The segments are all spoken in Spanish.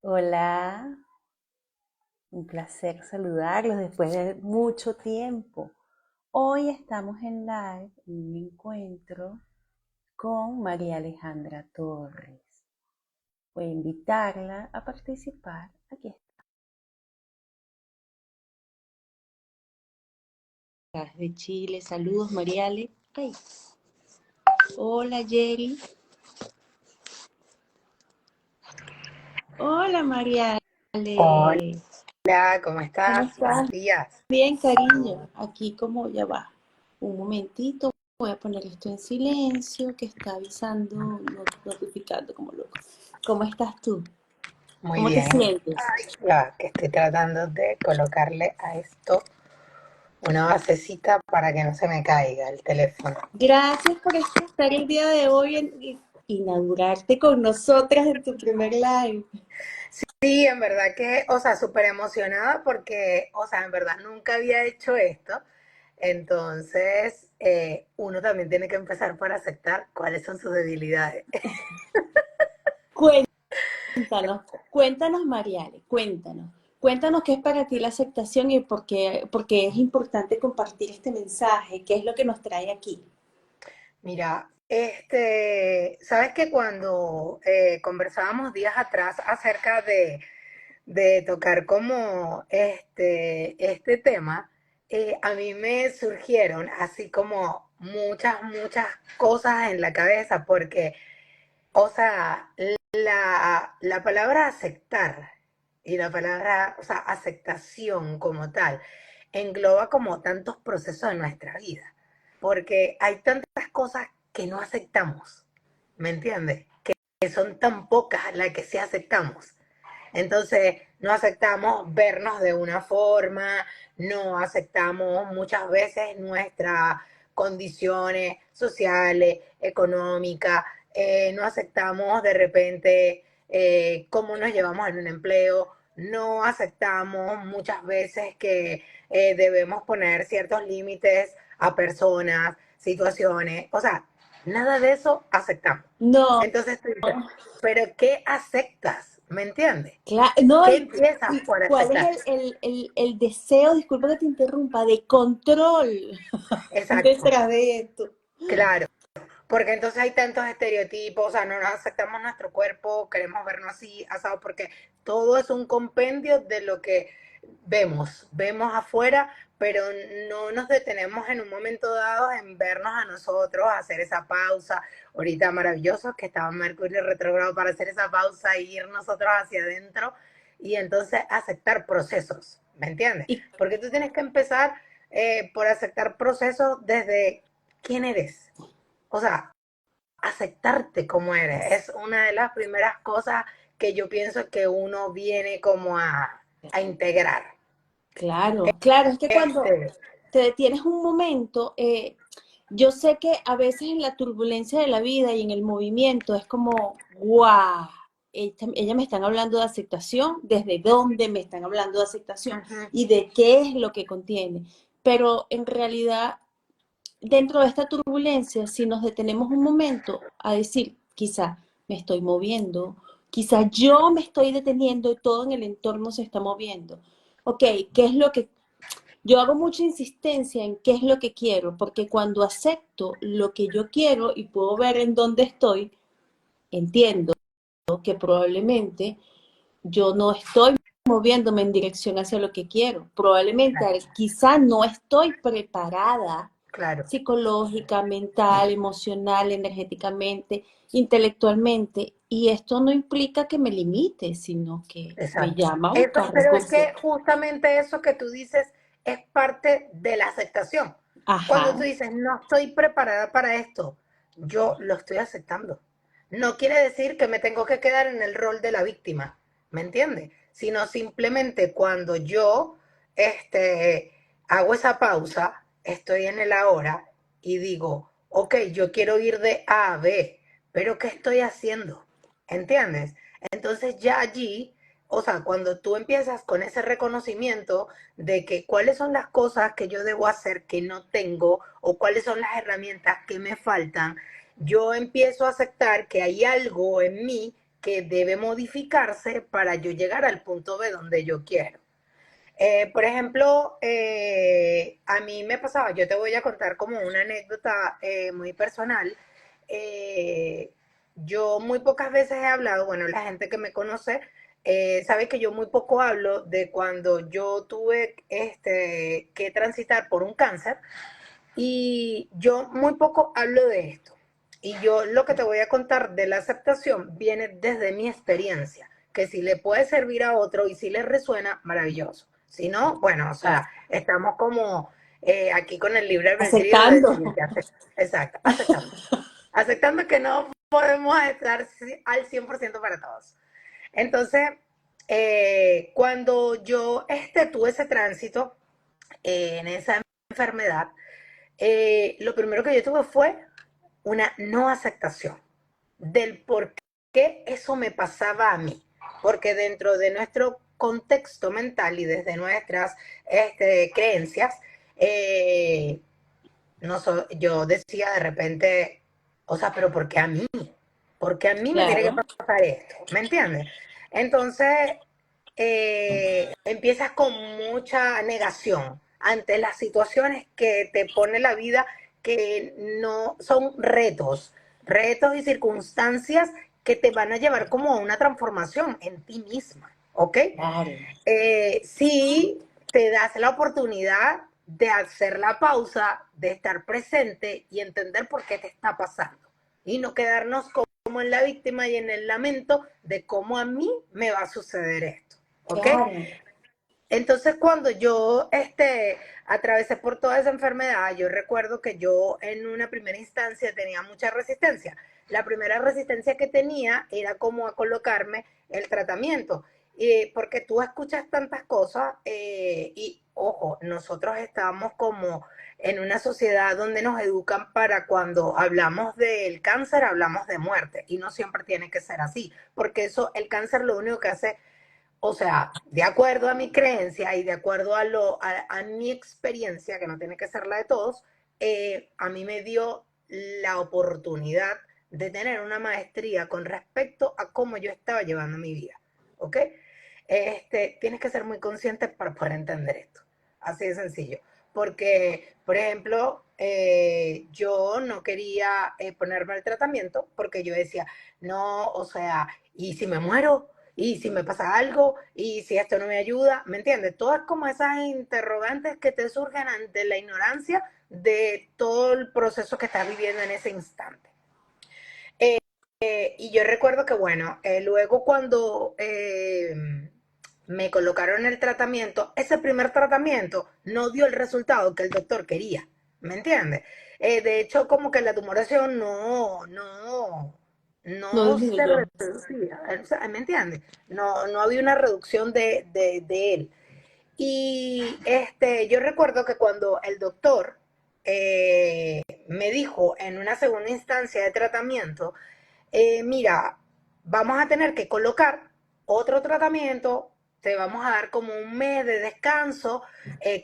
Hola, un placer saludarlos después de mucho tiempo. Hoy estamos en live, en un encuentro con María Alejandra Torres. Voy a invitarla a participar. Aquí está, de Chile. Saludos, Mariale. Ay. Hola, Jerry. Hola, Mariale. Hola, ¿cómo ¿Cómo estás? estás? Buenos días. Bien, cariño. Aquí como ya va. Un momentito. Voy a poner esto en silencio, que está avisando, notificando como loco. ¿Cómo estás tú? Muy ¿Cómo te bien. sientes? Ay, ya que estoy tratando de colocarle a esto una basecita para que no se me caiga el teléfono. Gracias por estar el día de hoy en inaugurarte con nosotras en tu primer live. Sí, en verdad que, o sea, súper emocionada porque, o sea, en verdad nunca había hecho esto. Entonces, uno también tiene que empezar por aceptar cuáles son sus debilidades. Cuéntanos, Mariale, cuéntanos. Cuéntanos qué es para ti la aceptación y por qué es importante compartir este mensaje, qué es lo que nos trae aquí. Mira, sabes que cuando conversábamos días atrás acerca de tocar como este tema, a mí me surgieron así como muchas cosas en la cabeza, porque, o sea, la palabra aceptar y la palabra, o sea, aceptación como tal, engloba como tantos procesos en nuestra vida, porque hay tantas cosas que no aceptamos, ¿me entiendes? Que son tan pocas las que sí aceptamos. Entonces, no aceptamos vernos de una forma, no aceptamos muchas veces nuestras condiciones sociales, económicas, no aceptamos de repente cómo nos llevamos en un empleo, no aceptamos muchas veces que debemos poner ciertos límites a personas, situaciones, o sea, nada de eso aceptamos. No, Entonces tú dices, pero ¿qué aceptas? ¿Me entiendes? claro, no, ¿Qué empiezas y por cuál aceptar? es el deseo, disculpa que te interrumpa, de control Exacto, detrás de esto. claro. Porque entonces hay tantos estereotipos, o sea, no nos aceptamos nuestro cuerpo, queremos vernos así, asado, porque todo es un compendio de lo que vemos afuera, pero no nos detenemos en un momento dado en vernos a nosotros, hacer esa pausa. Ahorita maravilloso que estaba Mercurio retrogrado para hacer esa pausa e ir nosotros hacia adentro y entonces aceptar procesos, ¿me entiendes? Y Porque tú tienes que empezar por aceptar procesos desde quién eres. O sea, aceptarte como eres. Es una de las primeras cosas que yo pienso que uno viene como a integrar. claro, claro, es que cuando Este, te detienes un momento, yo sé que a veces en la turbulencia de la vida y en el movimiento es como, wow, ella me están hablando de aceptación, ¿desde dónde me están hablando de aceptación Ujú. y de qué es lo que contiene? Pero en realidad, dentro de esta turbulencia, si nos detenemos un momento a decir, quizá me estoy moviendo, quizá yo me estoy deteniendo y todo en el entorno se está moviendo. Ok, ¿qué es lo que yo hago mucha insistencia en qué es lo que quiero? Porque cuando acepto lo que yo quiero y puedo ver en dónde estoy, entiendo que probablemente yo no estoy moviéndome en dirección hacia lo que quiero. Probablemente Claro, quizá no estoy preparada claro, psicológica, mental, emocional, energéticamente, intelectualmente. Y esto no implica que me limite, sino que me exacto. llama a Eso, buscar pero es recursos. que justamente eso que tú dices es parte de la aceptación. Cuando tú Ajá, dices, no estoy preparada para esto, yo lo estoy aceptando. No quiere decir que me tengo que quedar en el rol de la víctima, ¿me entiendes? Sino simplemente cuando yo este, hago esa pausa, estoy en el ahora y digo, ok, yo quiero ir de A a B, pero ¿qué estoy haciendo? ¿Entiendes? Entonces ya allí, o sea, cuando tú empiezas con ese reconocimiento de que cuáles son las cosas que yo debo hacer que no tengo o cuáles son las herramientas que me faltan, yo empiezo a aceptar que hay algo en mí que debe modificarse para yo llegar al punto B donde yo quiero. Por ejemplo, a mí me pasaba, yo te voy a contar como una anécdota muy personal. Eh, yo muy pocas veces he hablado, bueno, la gente que me conoce sabe que yo muy poco hablo de cuando yo tuve que transitar por un cáncer y yo muy poco hablo de esto. Y yo lo que te voy a contar de la aceptación viene desde mi experiencia, que si le puede servir a otro y si le resuena, maravilloso. Si no, bueno, o sea, estamos como aquí con el libre albedrío de Aceptando. decir que exacto, aceptando. Aceptando que no podemos estar al 100% para todos. Entonces, cuando yo tuve ese tránsito en esa enfermedad, lo primero que yo tuve fue una no aceptación del por qué eso me pasaba a mí. Porque dentro de nuestro contexto mental y desde nuestras creencias, eh, no yo decía de repente, o sea, pero ¿por qué a mí? ¿Por qué a mí me tiene que Claro, pasar esto? ¿Me entiendes? Entonces, empiezas con mucha negación ante las situaciones que te pone la vida, que no son retos, retos y circunstancias que te van a llevar como a una transformación en ti misma, ¿ok? claro. Si te das la oportunidad de hacer la pausa, de estar presente y entender por qué te está pasando. Y no quedarnos como en la víctima y en el lamento de cómo a mí me va a suceder esto. ¿Ok? Claro. Entonces, cuando yo atravesé por toda esa enfermedad, yo recuerdo que yo en una primera instancia tenía mucha resistencia. La primera resistencia que tenía era como a colocarme el tratamiento. Porque tú escuchas tantas cosas y, ojo, nosotros estamos como en una sociedad donde nos educan para cuando hablamos del cáncer, hablamos de muerte. Y no siempre tiene que ser así, porque eso, el cáncer lo único que hace, o sea, de acuerdo a mi creencia y de acuerdo a mi experiencia, que no tiene que ser la de todos, a mí me dio la oportunidad de tener una maestría con respecto a cómo yo estaba llevando mi vida. ¿Ok? Tienes que ser muy consciente para poder entender esto. Así de sencillo. Porque, por ejemplo, yo no quería ponerme al tratamiento porque yo decía, no, o sea, ¿y si me muero? ¿Y si me pasa algo? ¿Y si esto no me ayuda? ¿Me entiendes? Todas como esas interrogantes que te surgen ante la ignorancia de todo el proceso que estás viviendo en ese instante. Y yo recuerdo que, bueno, luego cuando me colocaron el tratamiento, ese primer tratamiento no dio el resultado que el doctor quería, ¿me entiendes? De hecho, como que la tumoración No no se disminuyó. reducía, o sea, ¿me entiendes? No había una reducción de él. Y yo recuerdo que cuando el doctor me dijo en una segunda instancia de tratamiento, mira, vamos a tener que colocar otro tratamiento, te vamos a dar como un mes de descanso.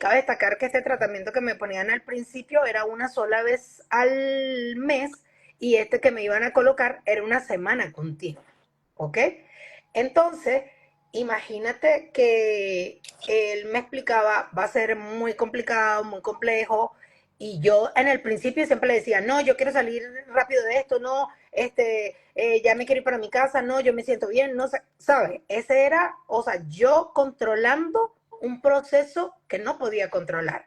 Cabe destacar que este tratamiento que me ponían al principio era una sola vez al mes y este que me iban a colocar era una semana continua, ¿ok? Entonces, imagínate que él me explicaba, va a ser muy complicado, muy complejo, y yo en el principio siempre le decía, no, yo quiero salir rápido de esto, no, ya me quiero ir para mi casa, no, yo me siento bien, no sé, ¿sabes? Ese era, o sea, yo controlando un proceso que no podía controlar.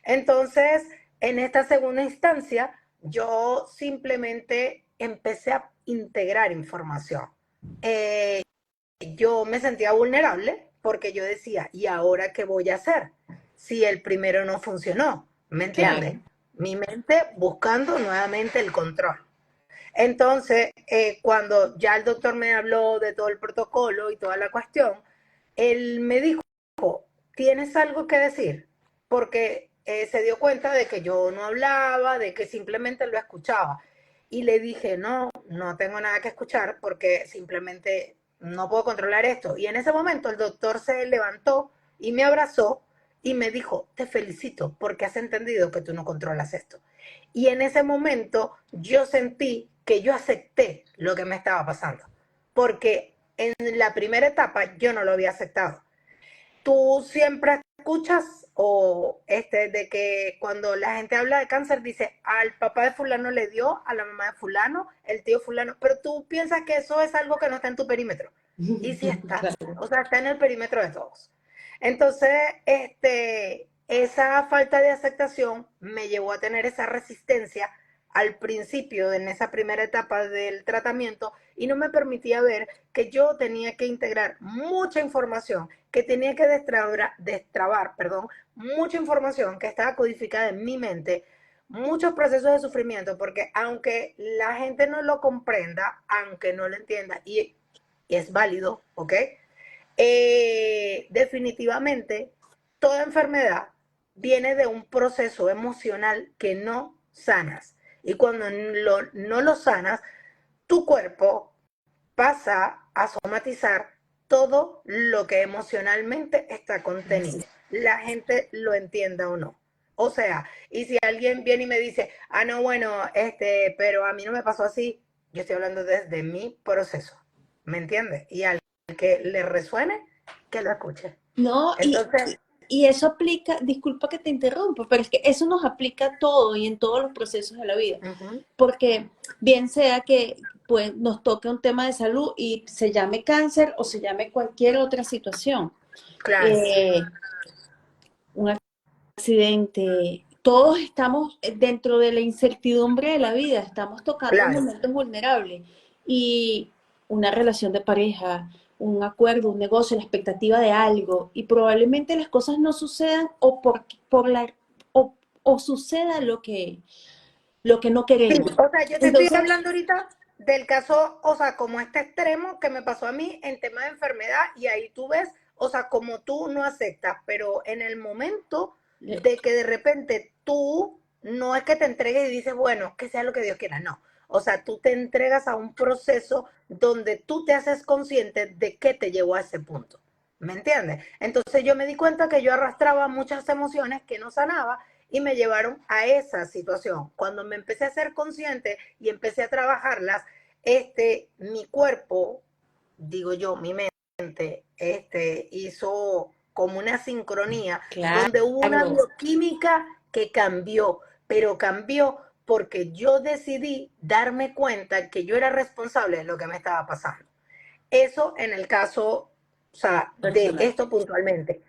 Entonces, en esta segunda instancia, yo simplemente empecé a integrar información. Eh, yo me sentía vulnerable porque yo decía, ¿y ahora qué voy a hacer? Si el primero no funcionó, ¿me entiendes? Claro. Mi mente buscando nuevamente el control. Entonces, cuando ya el doctor me habló de todo el protocolo y toda la cuestión, él me dijo, ¿tienes algo que decir? Porque se dio cuenta de que yo no hablaba, de que simplemente lo escuchaba. Y le dije, no, no tengo nada que escuchar porque simplemente no puedo controlar esto. Y en ese momento el doctor se levantó y me abrazó y me dijo, te felicito porque has entendido que tú no controlas esto. Y en ese momento yo sentí que yo acepté lo que me estaba pasando. porque en la primera etapa yo no lo había aceptado. Tú siempre escuchas de que cuando la gente habla de cáncer dice al papá de fulano le dio, a la mamá de fulano, el tío fulano, pero tú piensas que eso es algo que no está en tu perímetro. Y sí está, Claro. o sea, está en el perímetro de todos. Entonces, esa falta de aceptación me llevó a tener esa resistencia al principio, en esa primera etapa del tratamiento, y no me permitía ver que yo tenía que integrar mucha información, que tenía que destrabar, perdón, mucha información que estaba codificada en mi mente, muchos procesos de sufrimiento, porque aunque la gente no lo comprenda, aunque no lo entienda, y es válido, ¿ok? Definitivamente, toda enfermedad viene de un proceso emocional que no sanas. Y cuando no lo sanas, tu cuerpo pasa a somatizar todo lo que emocionalmente está contenido. La gente lo entienda o no. O sea, y si alguien viene y me dice, ah, no, bueno, pero a mí no me pasó así, yo estoy hablando desde mi proceso. ¿Me entiendes? Y al que le resuene, que lo escuche. No, Entonces, y eso aplica, disculpa que te interrumpa, pero es que eso nos aplica a todo y en todos los procesos de la vida. uh-huh, Porque bien sea que pues, nos toque un tema de salud y se llame cáncer o se llame cualquier otra situación, claro, eh, un accidente, todos estamos dentro de la incertidumbre de la vida, estamos tocando claro. momentos vulnerables y una relación de pareja, un acuerdo, un negocio, la expectativa de algo y probablemente las cosas no sucedan o suceda lo que no Sí, queremos. o sea, yo te estoy Entonces, hablando ahorita del caso, o sea, como este extremo que me pasó a mí en tema de enfermedad y ahí tú ves, o sea, como tú no aceptas, pero en el momento de que de repente tú no es que te entregues y dices, bueno, que sea lo que Dios quiera, no. O sea, tú te entregas a un proceso donde tú te haces consciente de qué te llevó a ese punto. ¿Me entiendes? Entonces yo me di cuenta que yo arrastraba muchas emociones que no sanaba y me llevaron a esa situación. Cuando me empecé a ser consciente y empecé a trabajarlas, mi cuerpo, digo yo, mi mente, hizo como una sincronía donde hubo una claro, bioquímica que cambió, pero cambió porque yo decidí darme cuenta que yo era responsable de lo que me estaba pasando. Eso en el caso, o sea, de personal. esto puntualmente.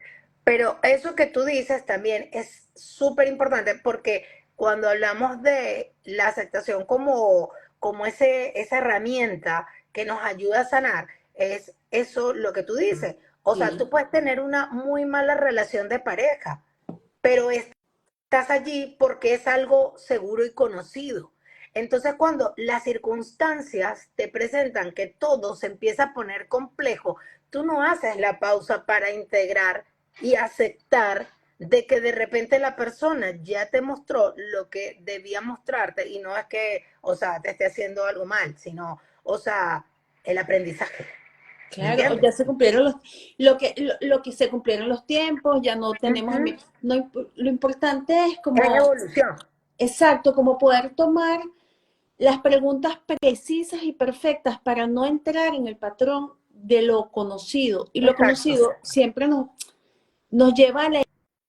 Pero eso que tú dices también es súper importante porque cuando hablamos de la aceptación como esa herramienta que nos ayuda a sanar, es eso lo que tú dices. O sea, Sí, tú puedes tener una muy mala relación de pareja, pero estás allí porque es algo seguro y conocido. Entonces, cuando las circunstancias te presentan que todo se empieza a poner complejo, tú no haces la pausa para integrar y aceptar de que de repente la persona ya te mostró lo que debía mostrarte y no es que, o sea, te esté haciendo algo mal, sino, o sea, el aprendizaje. ¿Me claro, entiendes? ya se cumplieron lo que se cumplieron los tiempos, ya no tenemos Uh-huh. no, lo importante es Es como, evolución. exacto, como poder tomar las preguntas precisas y perfectas para no entrar en el patrón de lo conocido. Y lo Exacto. conocido siempre nos lleva a la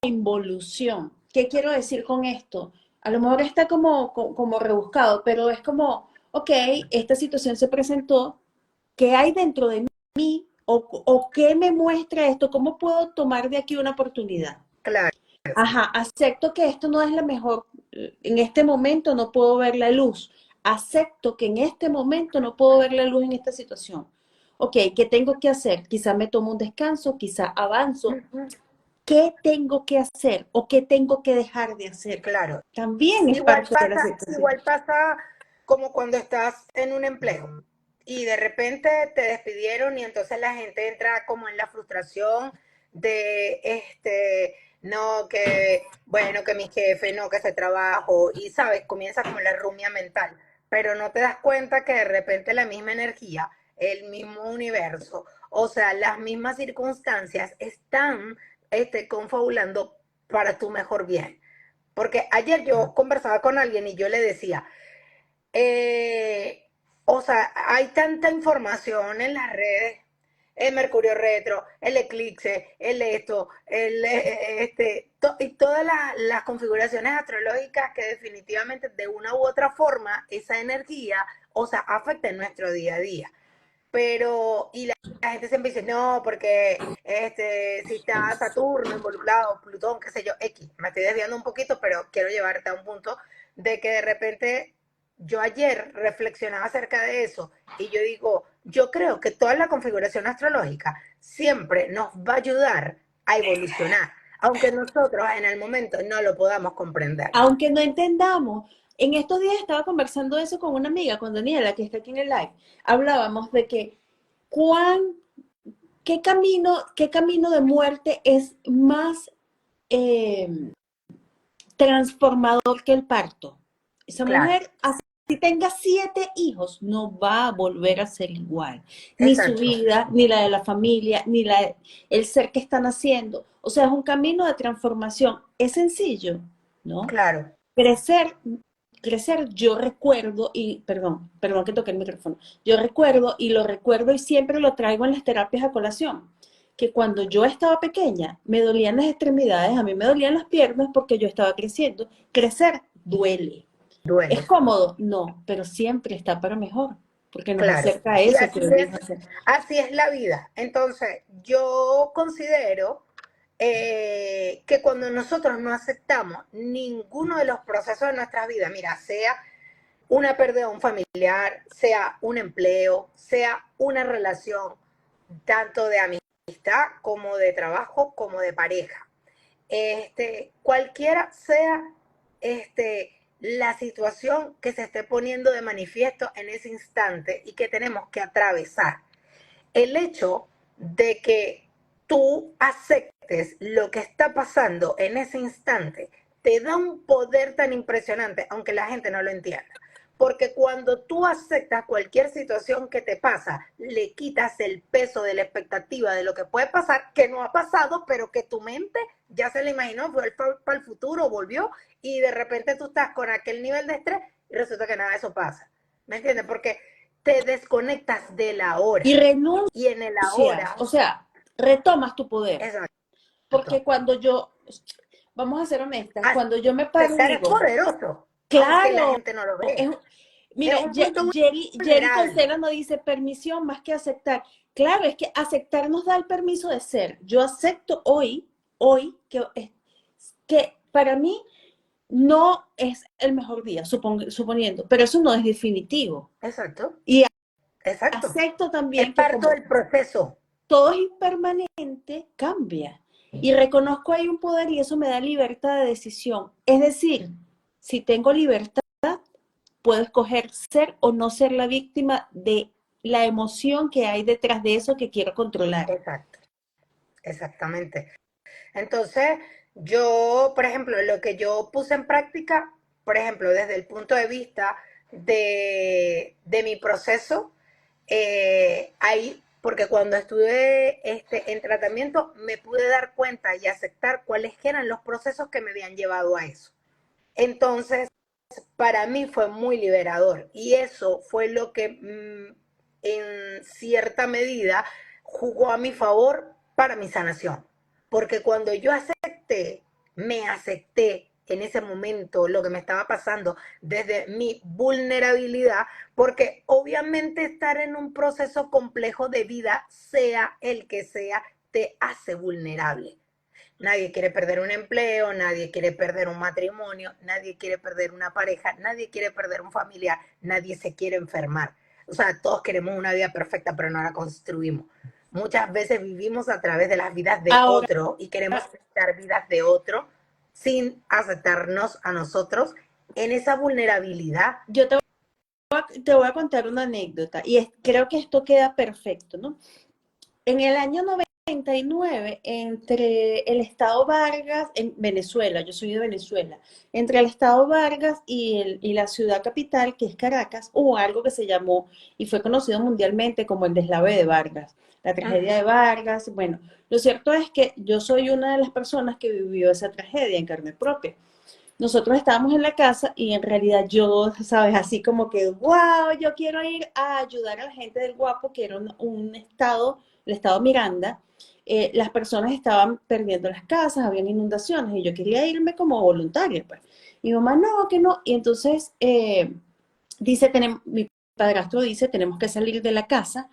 involución. ¿Qué quiero decir con esto? A lo mejor está como rebuscado, pero es como, ok, esta situación se presentó, ¿qué hay dentro de mí? O qué me muestra esto? ¿Cómo puedo tomar de aquí una oportunidad? Claro. Ajá, acepto que esto no es la mejor, en este momento no puedo ver la luz. Acepto que en este momento no puedo ver la luz en esta situación. Ok, ¿qué tengo que hacer? Quizá me tomo un descanso, quizá avanzo. Uh-huh. ¿Qué tengo que hacer o qué tengo que dejar de hacer? Claro. También es parte de la aceptación. Igual pasa como cuando estás en un empleo y de repente te despidieron y entonces la gente entra como en la frustración de no, que bueno, que mi jefe, no, que ese trabajo, y sabes, comienza como la rumia mental, pero no te das cuenta que de repente la misma energía, el mismo universo, o sea, las mismas circunstancias están confabulando para tu mejor bien. Porque ayer yo conversaba con alguien y yo le decía, eh, O sea, hay tanta información en las redes, el Mercurio retro, el eclipse, el esto, y todas las configuraciones astrológicas que definitivamente de una u otra forma esa energía, o sea, afecta en nuestro día a día. Pero, la gente siempre dice, no, porque si está Saturno involucrado, Plutón, qué sé yo, X. Me estoy desviando un poquito, pero quiero llevarte a un punto de que de repente yo ayer reflexionaba acerca de eso y yo digo, yo creo que toda la configuración astrológica siempre nos va a ayudar a evolucionar, aunque nosotros en el momento no lo podamos comprender. Aunque no entendamos, en estos días estaba conversando eso con una amiga, con Daniela, que está aquí en el live. Hablábamos de que cuán, qué camino de muerte es más eh, transformador que el parto. Esa Claro, mujer, así tenga 7 hijos, no va a volver a ser igual. Ni su exacto, vida, ni la de la familia, ni el ser que están haciendo. O sea, es un camino de transformación. Es sencillo, ¿no? claro, Crecer, crecer, yo recuerdo, y perdón que toqué el micrófono, yo recuerdo y lo recuerdo y siempre lo traigo en las terapias a colación, que cuando yo estaba pequeña me dolían las extremidades, a mí me dolían las piernas porque yo estaba creciendo. Crecer duele. ¿Es duele. cómodo? No, pero siempre está para mejor, porque nos Claro, acerca a y eso que venimos a hacer. así es la vida. Entonces, yo considero que cuando nosotros no aceptamos ninguno de los procesos de nuestras vidas, mira, sea una pérdida de un familiar, sea un empleo, sea una relación, tanto de amistad como de trabajo, como de pareja, cualquiera sea la situación que se esté poniendo de manifiesto en ese instante y que tenemos que atravesar. El hecho de que tú aceptes lo que está pasando en ese instante te da un poder tan impresionante, aunque la gente no lo entienda. Porque cuando tú aceptas cualquier situación que te pasa, le quitas el peso de la expectativa de lo que puede pasar, que no ha pasado, pero que tu mente ya se lo imaginó, fue para el futuro, volvió, y de repente tú estás con aquel nivel de estrés y resulta que nada de eso pasa. ¿Me entiendes? Porque te desconectas de la Y hora. Y en el renuncias, ahora, o sea, retomas tu poder. Porque exacto. cuando yo, vamos a ser honestas, cuando yo me paro y Aceptar es digo, poderoso, aunque la claro, gente no lo es, vea. Es mira, un punto Jerry vulnerable. Concera no dice permisión más que aceptar. Claro, es que aceptar nos da el permiso de ser. Yo acepto hoy, que para mí no es el mejor día, suponiendo, pero eso no es definitivo. Exacto, Y exacto. acepto Es también que parte como del proceso. todo es impermanente, cambia. Y reconozco ahí un poder y eso me da libertad de decisión. Es decir, si tengo libertad, puedo escoger ser o no ser la víctima de la emoción que hay detrás de eso que quiero controlar. Exacto, exactamente. Entonces, yo, por ejemplo, lo que yo puse en práctica, por ejemplo, desde el punto de vista de mi proceso, ahí, porque cuando estuve en tratamiento me pude dar cuenta y aceptar cuáles eran los procesos que me habían llevado a eso. Entonces, para mí fue muy liberador y eso fue lo que en cierta medida jugó a mi favor para mi sanación. Porque cuando yo acepté, me acepté en ese momento lo que me estaba pasando desde mi vulnerabilidad, porque obviamente estar en un proceso complejo de vida, sea el que sea, te hace vulnerable. Nadie quiere perder un empleo, nadie quiere perder un matrimonio, nadie quiere perder una pareja, nadie quiere perder un familiar, nadie se quiere enfermar. O sea, todos queremos una vida perfecta, pero no la construimos. Muchas veces vivimos a través de las vidas de Ahora, otro y queremos aceptar vidas de otro sin aceptarnos a nosotros en esa vulnerabilidad. yo te voy a contar una anécdota y creo que esto queda perfecto, ¿no? En el año 99, entre el Estado Vargas, en Venezuela, yo soy de Venezuela, entre el Estado Vargas y la ciudad capital, que es Caracas, hubo algo que se llamó y fue conocido mundialmente como el deslave de Vargas, la Uh tragedia -huh. de Vargas. Bueno, lo cierto es que yo soy una de las personas que vivió esa tragedia en carne propia. nosotros estábamos en la casa y en realidad yo, sabes, así como que, wow, yo quiero ir a ayudar a la gente del Guapo, que era un estado, el estado Miranda. Las personas estaban perdiendo las casas, habían inundaciones y yo quería irme como voluntaria, pues. Y mi mamá, no, que no. Y entonces dice, mi padrastro dice, tenemos que salir de la casa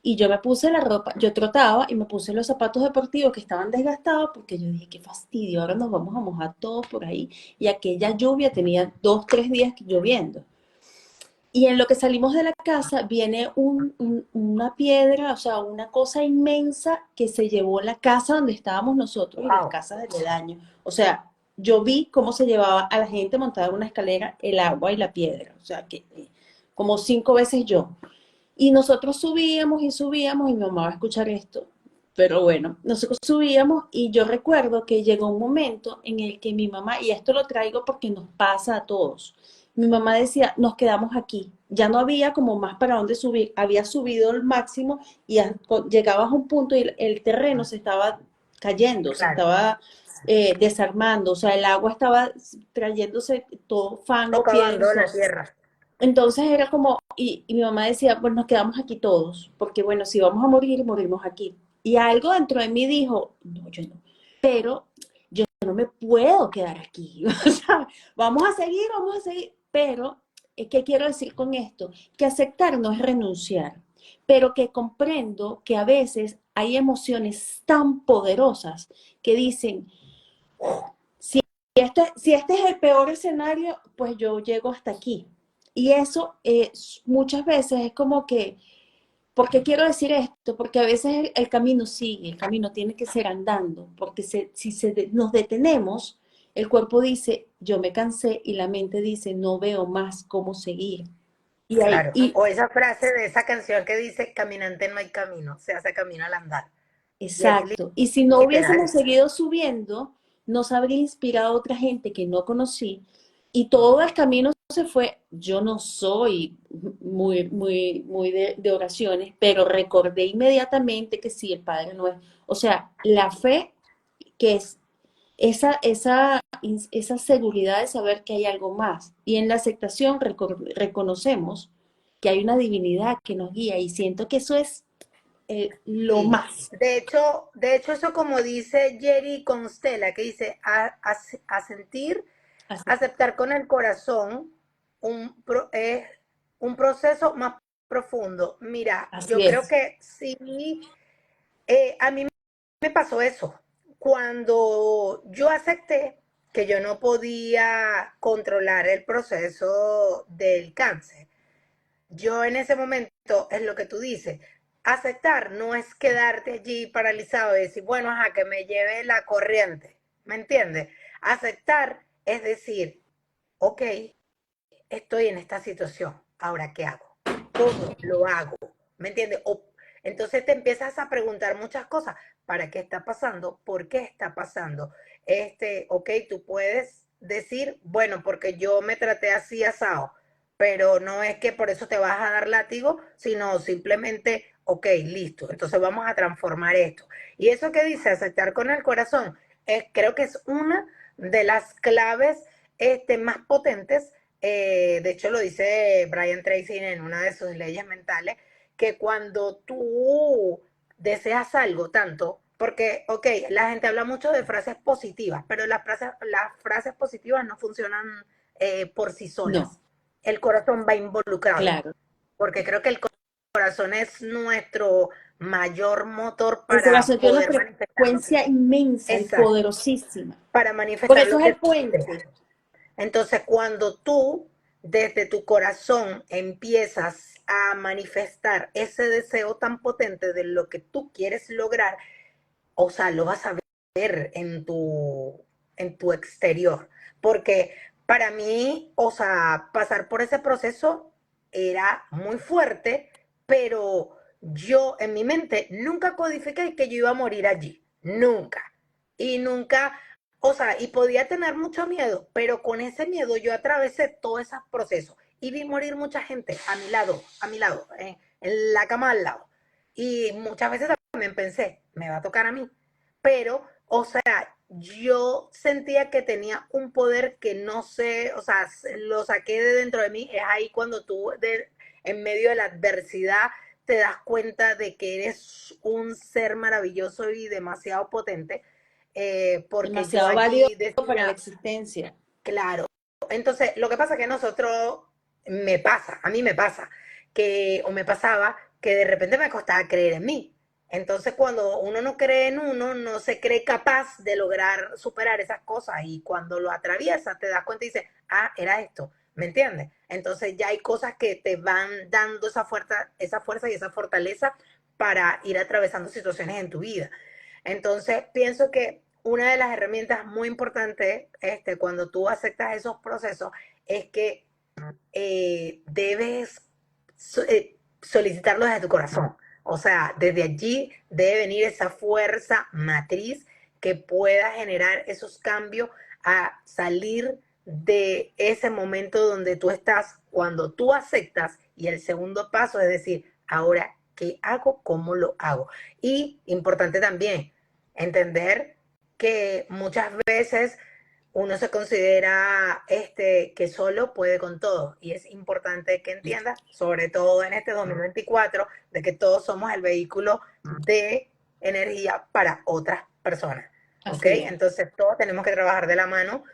y yo me puse la ropa, yo trotaba y me puse los zapatos deportivos que estaban desgastados porque yo dije, qué fastidio, ahora nos vamos a mojar todos por ahí. Y aquella lluvia tenía 2, 3 días lloviendo. Y en lo que salimos de la casa viene una piedra, o sea, una cosa inmensa que se llevó la casa donde estábamos nosotros y las Wow. casas del aledaño. O sea, yo vi cómo se llevaba a la gente montada en una escalera el agua y la piedra. O sea, que como 5 veces yo. Y nosotros subíamos y mi mamá va a escuchar esto. Pero bueno, nosotros subíamos y yo recuerdo que llegó un momento en el que mi mamá, y esto lo traigo porque nos pasa a todos, mi mamá decía, nos quedamos aquí. Ya no había como más para dónde subir. Había subido el máximo y llegabas a un punto y el terreno se estaba cayendo, se Claro, estaba desarmando, o sea, el agua estaba trayéndose todo fango, piedra y socavando la todo. tierra. Entonces era como, y mi mamá decía, pues nos quedamos aquí todos, porque bueno, si vamos a morir, morimos aquí. Y algo dentro de mí dijo, no, yo no, pero yo no me puedo quedar aquí. O sea, vamos a seguir, pero, ¿qué quiero decir con esto? Que aceptar no es renunciar, pero que comprendo que a veces hay emociones tan poderosas que dicen, si este es el peor escenario, pues yo llego hasta aquí. Y eso muchas veces es como que, ¿por qué quiero decir esto? Porque a veces el camino sigue, el camino tiene que ser andando, porque si nos detenemos, el cuerpo dice, yo me cansé, y la mente dice, no veo más cómo seguir. Y ahí, Claro. y O esa frase de esa canción que dice, caminante no hay camino, se hace camino al andar. Y es exacto. Y si no hubiésemos literal. seguido subiendo, nos habría inspirado a otra gente que no conocí y todo el camino se fue. Yo no soy muy de oraciones, pero recordé inmediatamente que sí, el Padre no es. O sea, la fe que es esa seguridad de saber que hay algo más. Y en la aceptación reconocemos que hay una divinidad que nos guía y siento que eso es lo Sí. más. De hecho, eso como dice Jerry Constella, que dice, a sentir, Así, aceptar con el corazón es un proceso más profundo. Mira, así yo creo es. que sí, a mí me pasó eso. Cuando yo acepté que yo no podía controlar el proceso del cáncer, yo en ese momento, es lo que tú dices, aceptar no es quedarte allí paralizado y decir, bueno, ajá, que me lleve la corriente, ¿me entiendes? Aceptar es decir, ok, estoy en esta situación, ahora ¿qué hago? ¿Cómo lo hago? ¿Me entiendes? Entonces te empiezas a preguntar muchas cosas. ¿Para qué está pasando? ¿Por qué está pasando? Ok, tú puedes decir, bueno, porque yo me traté así asado, pero no es que por eso te vas a dar látigo, sino simplemente, ok, listo, entonces vamos a transformar esto. Y eso que dice aceptar con el corazón, creo que es una de las claves más potentes. De hecho, lo dice Brian Tracy en una de sus leyes mentales, que cuando tú deseas algo tanto, porque, ok, la gente habla mucho de frases positivas, pero las frases positivas no funcionan por sí No, solas. El corazón va involucrado, claro. porque creo que el corazón es nuestro mayor motor El para corazón tiene una poder manifestar lo que, frecuencia inmensa y exacto, poderosísima. para Por manifestar eso lo es que el tú deseas. puente. Entonces, cuando tú desde tu corazón empiezas a manifestar ese deseo tan potente de lo que tú quieres lograr, o sea, lo vas a ver en tu exterior. Porque para mí, o sea, pasar por ese proceso era muy fuerte, pero yo en mi mente nunca codifiqué que yo iba a morir allí. Nunca. Y nunca, o sea, y podía tener mucho miedo, pero con ese miedo yo atravesé todos esos procesos y vi morir mucha gente a mi lado, en la cama al lado. Y muchas veces también pensé, me va a tocar a mí. Pero, o sea, yo sentía que tenía un poder que no sé, o sea, lo saqué de dentro de mí. Es ahí cuando tú, en medio de la adversidad, te das cuenta de que eres un ser maravilloso y demasiado potente, porque yo Demasiado válido allí para la decía, existencia. claro. Entonces, lo que pasa es que nosotros, me pasa, a mí me pasa, que, o me pasaba, que de repente me costaba creer en mí. Entonces, cuando uno no cree en uno, no se cree capaz de lograr superar esas cosas. Y cuando lo atraviesa, te das cuenta y dices, ah, era esto, ¿me entiendes? Entonces ya hay cosas que te van dando esa fuerza y esa fortaleza para ir atravesando situaciones en tu vida. Entonces, pienso que una de las herramientas muy importantes, cuando tú aceptas esos procesos, es que debes solicitarlo desde tu corazón. O sea, desde allí debe venir esa fuerza matriz que pueda generar esos cambios a salir de ese momento donde tú estás, cuando tú aceptas, y el segundo paso es decir, ahora, ¿qué hago? ¿Cómo lo hago? Y importante también, entender que muchas veces uno se considera que solo puede con todo y es importante que entiendas, sobre todo en este 2024, de que todos somos el vehículo de energía para otras personas, ¿ok? Así es. Entonces todos tenemos que trabajar de la mano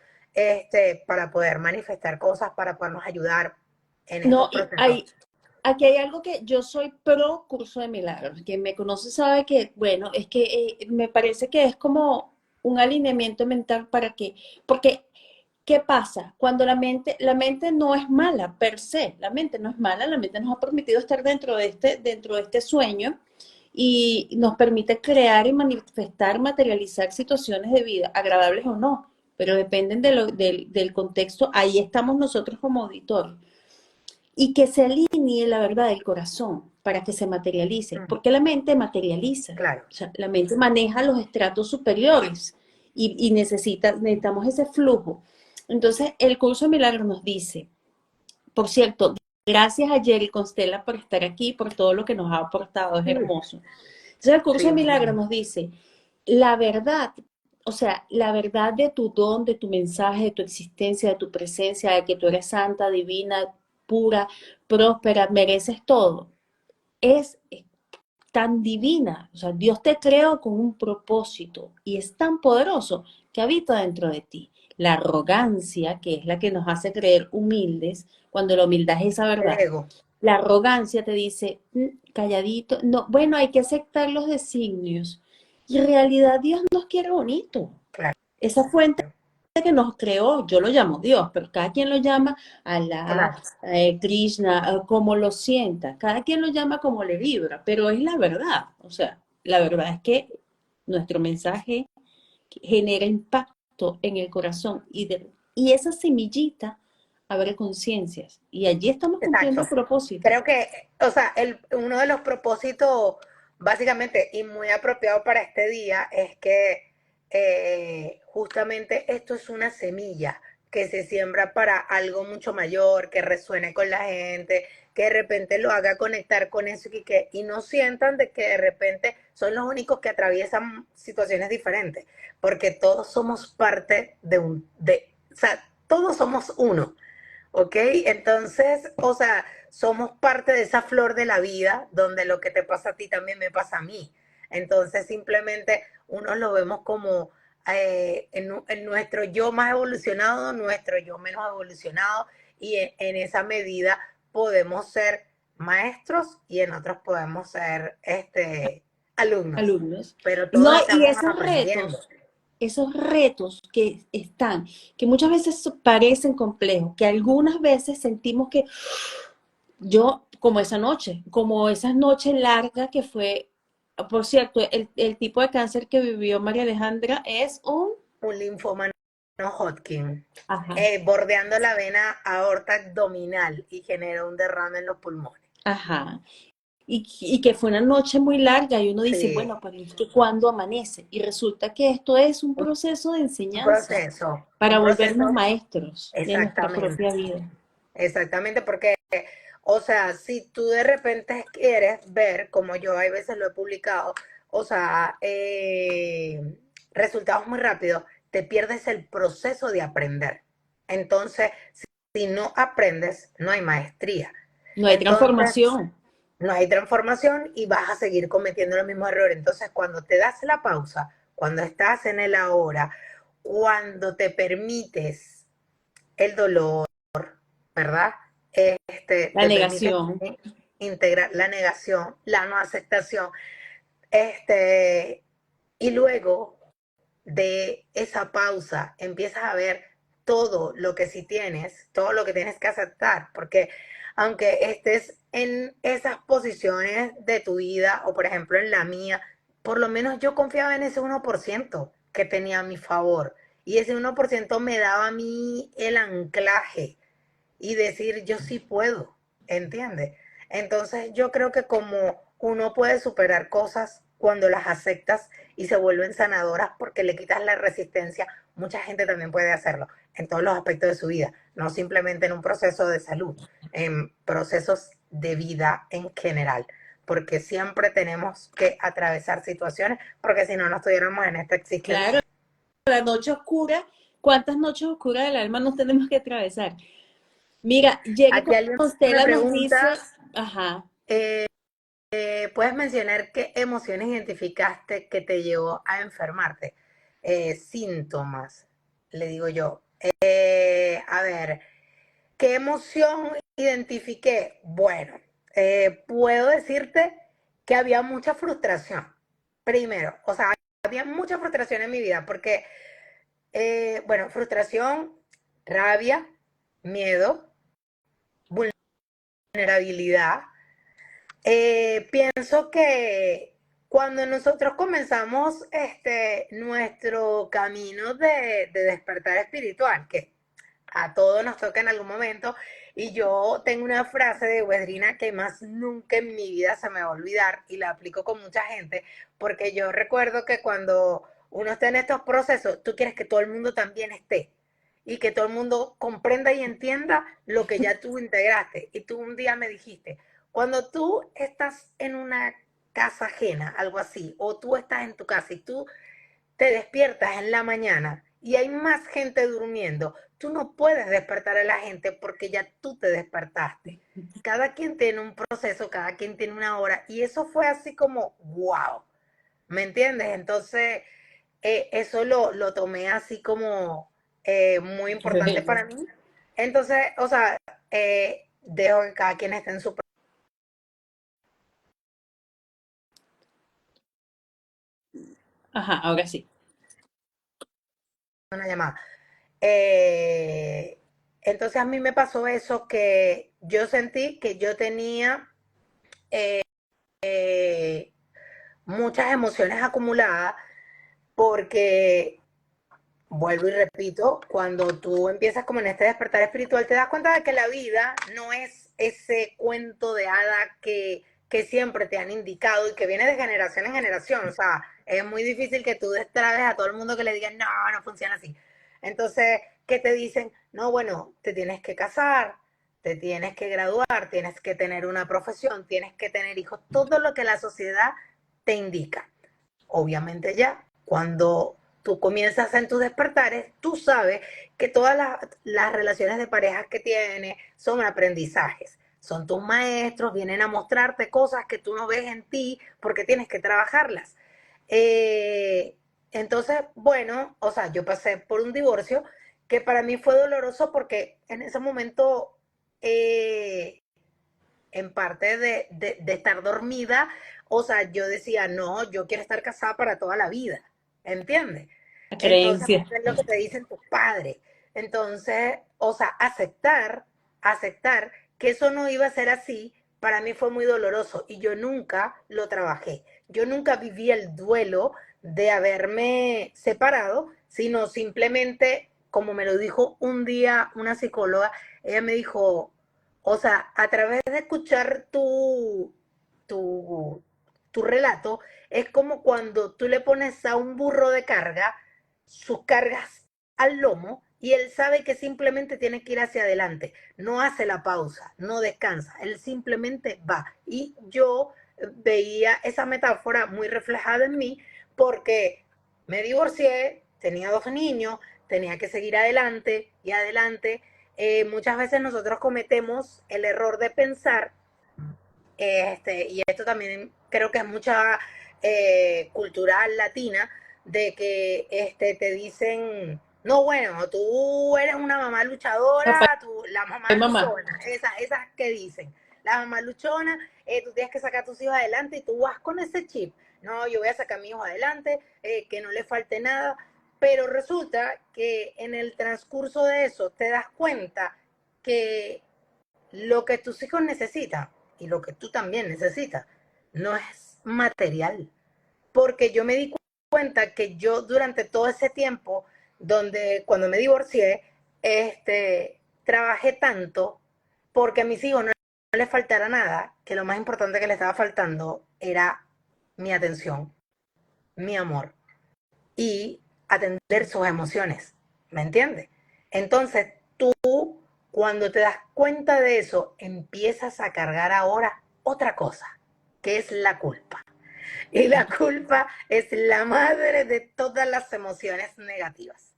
para poder manifestar cosas, para podernos ayudar en estos No, y procesos. aquí hay algo que yo soy pro curso de milagros. Quien me conoce sabe que, bueno, es que me parece que es como un alineamiento mental para que, porque, ¿qué pasa? Cuando la mente no es mala per se, la mente no es mala, la mente nos ha permitido estar dentro de este sueño y nos permite crear y manifestar, materializar situaciones de vida, agradables o no, pero dependen del contexto. Ahí estamos nosotros como auditores y que se alinee la verdad del corazón para que se materialice, Mm, porque la mente materializa, claro, o sea, la mente maneja los estratos superiores y necesitamos ese flujo. Entonces, el curso de milagros nos dice, por cierto, gracias a Jerry Constella por estar aquí, por todo lo que nos ha aportado, es mm, hermoso. Entonces, el curso sí, de muy milagros bien, nos dice, la verdad, o sea, la verdad de tu don, de tu mensaje, de tu existencia, de tu presencia, de que tú eres santa, divina, pura, próspera, mereces todo, es tan divina. O sea, Dios te creó con un propósito y es tan poderoso que habita dentro de ti. La arrogancia, que es la que nos hace creer humildes, cuando la humildad es esa el verdad. ego, La arrogancia te dice, calladito, no, bueno, hay que aceptar los designios. Y en realidad Dios nos quiere bonito. claro, Esa fuente que nos creó, yo lo llamo Dios, pero cada quien lo llama Alá, claro, Krishna, como lo sienta, cada quien lo llama como le vibra, pero es la verdad, o sea, la verdad es que nuestro mensaje genera impacto en el corazón y esa semillita abre conciencias y allí estamos cumpliendo exacto. el propósito. Creo que, o sea, uno de los propósitos, básicamente, y muy apropiado para este día, es que justamente esto es una semilla que se siembra para algo mucho mayor, que resuene con la gente, que de repente lo haga conectar con eso y no sientan de que de repente son los únicos que atraviesan situaciones diferentes, porque todos somos parte o sea, todos somos uno. ¿Ok? Entonces, o sea, somos parte de esa flor de la vida donde lo que te pasa a ti también me pasa a mí. Entonces, simplemente unos lo vemos como en nuestro yo más evolucionado, nuestro yo menos evolucionado, y en esa medida podemos ser maestros y en otros podemos ser alumnos, Alumnos. pero No, todos y estamos aprendiendo. esos retos que están, que muchas veces parecen complejos, que algunas veces sentimos que yo, como esa noche, como esa noche larga que fue, por cierto, el tipo de cáncer que vivió María Alejandra es un, Un linfoma no Hodgkin, ajá, bordeando la vena aorta abdominal y genera un derrame en los pulmones. ajá, y que fue una noche muy larga y uno dice, Sí, bueno, pero es que cuando amanece, y resulta que esto es un un, proceso de un enseñanza proceso, un para volvernos proceso maestros de nuestra exactamente, propia vida. exactamente porque, o sea, si tú de repente quieres ver, como yo hay veces lo he publicado, o sea, resultados muy rápidos, te pierdes el proceso de aprender. Entonces, si no aprendes, no hay maestría. No hay Entonces, transformación. no hay transformación y vas a seguir cometiendo los mismos errores. Entonces, cuando te das la pausa, cuando estás en el ahora, cuando te permites el dolor, ¿verdad? La Te permites negación. integrar la negación, la no aceptación, este, y luego de esa pausa empiezas a ver todo lo que sí tienes, todo lo que tienes que aceptar, porque aunque estés en esas posiciones de tu vida, o por ejemplo en la mía, por lo menos yo confiaba en ese 1% que tenía a mi favor, y ese 1% me daba a mí el anclaje y decir yo sí puedo, ¿entiendes? Entonces yo creo que como uno puede superar cosas cuando las aceptas y se vuelven sanadoras porque le quitas la resistencia, mucha gente también puede hacerlo en todos los aspectos de su vida, no simplemente en un proceso de salud, en procesos de vida en general, porque siempre tenemos que atravesar situaciones, porque si no, no estuviéramos en esta Claro, existencia. la noche oscura, ¿cuántas noches oscuras del alma nos tenemos que atravesar? Mira, Jerry Aquí alguien me Compostela nos dice, pregunta, ajá, eh, ¿puedes mencionar qué emociones identificaste que te llevó a enfermarte? Síntomas, le digo yo. A ver, ¿qué emoción identifiqué? Bueno, puedo decirte que había mucha frustración. Primero, o sea, había mucha frustración en mi vida porque, bueno, frustración, rabia, miedo, vulnerabilidad. Pienso que cuando nosotros comenzamos nuestro camino de despertar espiritual, que a todos nos toca en algún momento, y yo tengo una frase de Wedrina que más nunca en mi vida se me va a olvidar y la aplico con mucha gente, porque yo recuerdo que cuando uno está en estos procesos, tú quieres que todo el mundo también esté y que todo el mundo comprenda y entienda lo que ya tú integraste. Y tú un día me dijiste, cuando tú estás en una casa ajena, algo así, o tú estás en tu casa y tú te despiertas en la mañana y hay más gente durmiendo, tú no puedes despertar a la gente porque ya tú te despertaste. Cada quien tiene un proceso, cada quien tiene una hora y eso fue así como, wow, ¿me entiendes? Entonces, eso lo tomé así como muy qué importante bello. para mí. Entonces, o sea, dejo que cada quien esté en su Ajá, ahora sí. una llamada. Eh, entonces a mí me pasó eso que yo sentí que yo tenía muchas emociones acumuladas porque, vuelvo y repito, cuando tú empiezas como en este despertar espiritual, te das cuenta de que la vida no es ese cuento de hada que siempre te han indicado y que viene de generación en generación. O sea, es muy difícil que tú destrabes a todo el mundo que le digan, no, no funciona así. Entonces, ¿qué te dicen? No, bueno, te tienes que casar, te tienes que graduar, tienes que tener una profesión, tienes que tener hijos, todo lo que la sociedad te indica. Obviamente ya, cuando tú comienzas en tus despertares, tú sabes que todas las relaciones de parejas que tienes son aprendizajes. Son tus maestros, vienen a mostrarte cosas que tú no ves en ti porque tienes que trabajarlas. Eh, entonces, bueno, o sea, yo pasé por un divorcio que para mí fue doloroso porque en ese momento, en parte de estar dormida, o sea, yo decía, no, yo quiero estar casada para toda la vida, ¿entiendes? La Entonces, creencia. es lo que te dicen tus padres. Entonces, o sea, aceptar que eso no iba a ser así, para mí fue muy doloroso y yo nunca lo trabajé. Yo nunca viví el duelo de haberme separado, sino simplemente, como me lo dijo un día una psicóloga, ella me dijo, o sea, a través de escuchar tu, tu relato, es como cuando tú le pones a un burro de carga sus cargas al lomo y él sabe que simplemente tiene que ir hacia adelante, no hace la pausa, no descansa, él simplemente va. Y yo veía esa metáfora muy reflejada en mí porque Me divorcié, tenía 2 niños, tenía que seguir adelante y adelante. Muchas veces nosotros cometemos el error de pensar, y esto también creo que es mucha cultural latina, de que te dicen, no, bueno, tú eres una mamá Papá luchadora, la y mamá mamá. luchona, esas que dicen, la mamá luchona, tú tienes que sacar a tus hijos adelante y tú vas con ese chip, no, yo voy a sacar a mi hijo adelante, que no le falte nada, pero resulta que en el transcurso de eso te das cuenta que lo que tus hijos necesitan y lo que tú también necesitas no es material. Porque yo me di cuenta que yo durante todo ese tiempo, donde cuando me divorcié, trabajé tanto porque a mis hijos no les faltara nada, que lo más importante que les estaba faltando era mi atención, mi amor y atender sus emociones. ¿Me entiendes? Entonces, cuando te das cuenta de eso, empiezas a cargar ahora otra cosa, que es la culpa. Y la culpa es la madre de todas las emociones negativas.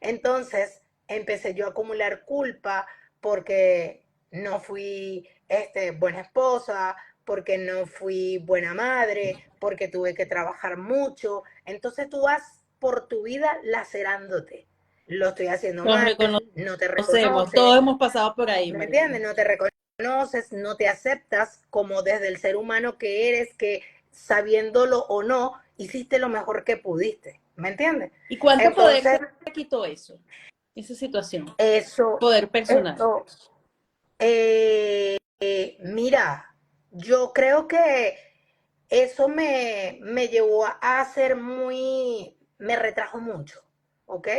Entonces, empecé yo a acumular culpa porque no fui buena esposa, porque no fui buena madre, porque tuve que trabajar mucho. Entonces tú vas por tu vida lacerándote. Lo estoy haciendo Nos mal, no te reconocemos, reconoces, todos hemos pasado por ahí, ¿me Marilyn. entiendes? No te reconoces, no te aceptas como desde el ser humano que eres, que sabiéndolo o no, hiciste lo mejor que pudiste, ¿me entiendes? ¿Y cuánto poder Entonces, te quitó eso, esa situación? eso, Poder personal. esto, mira, yo creo que eso me llevó a ser me retrajo mucho, ¿ok?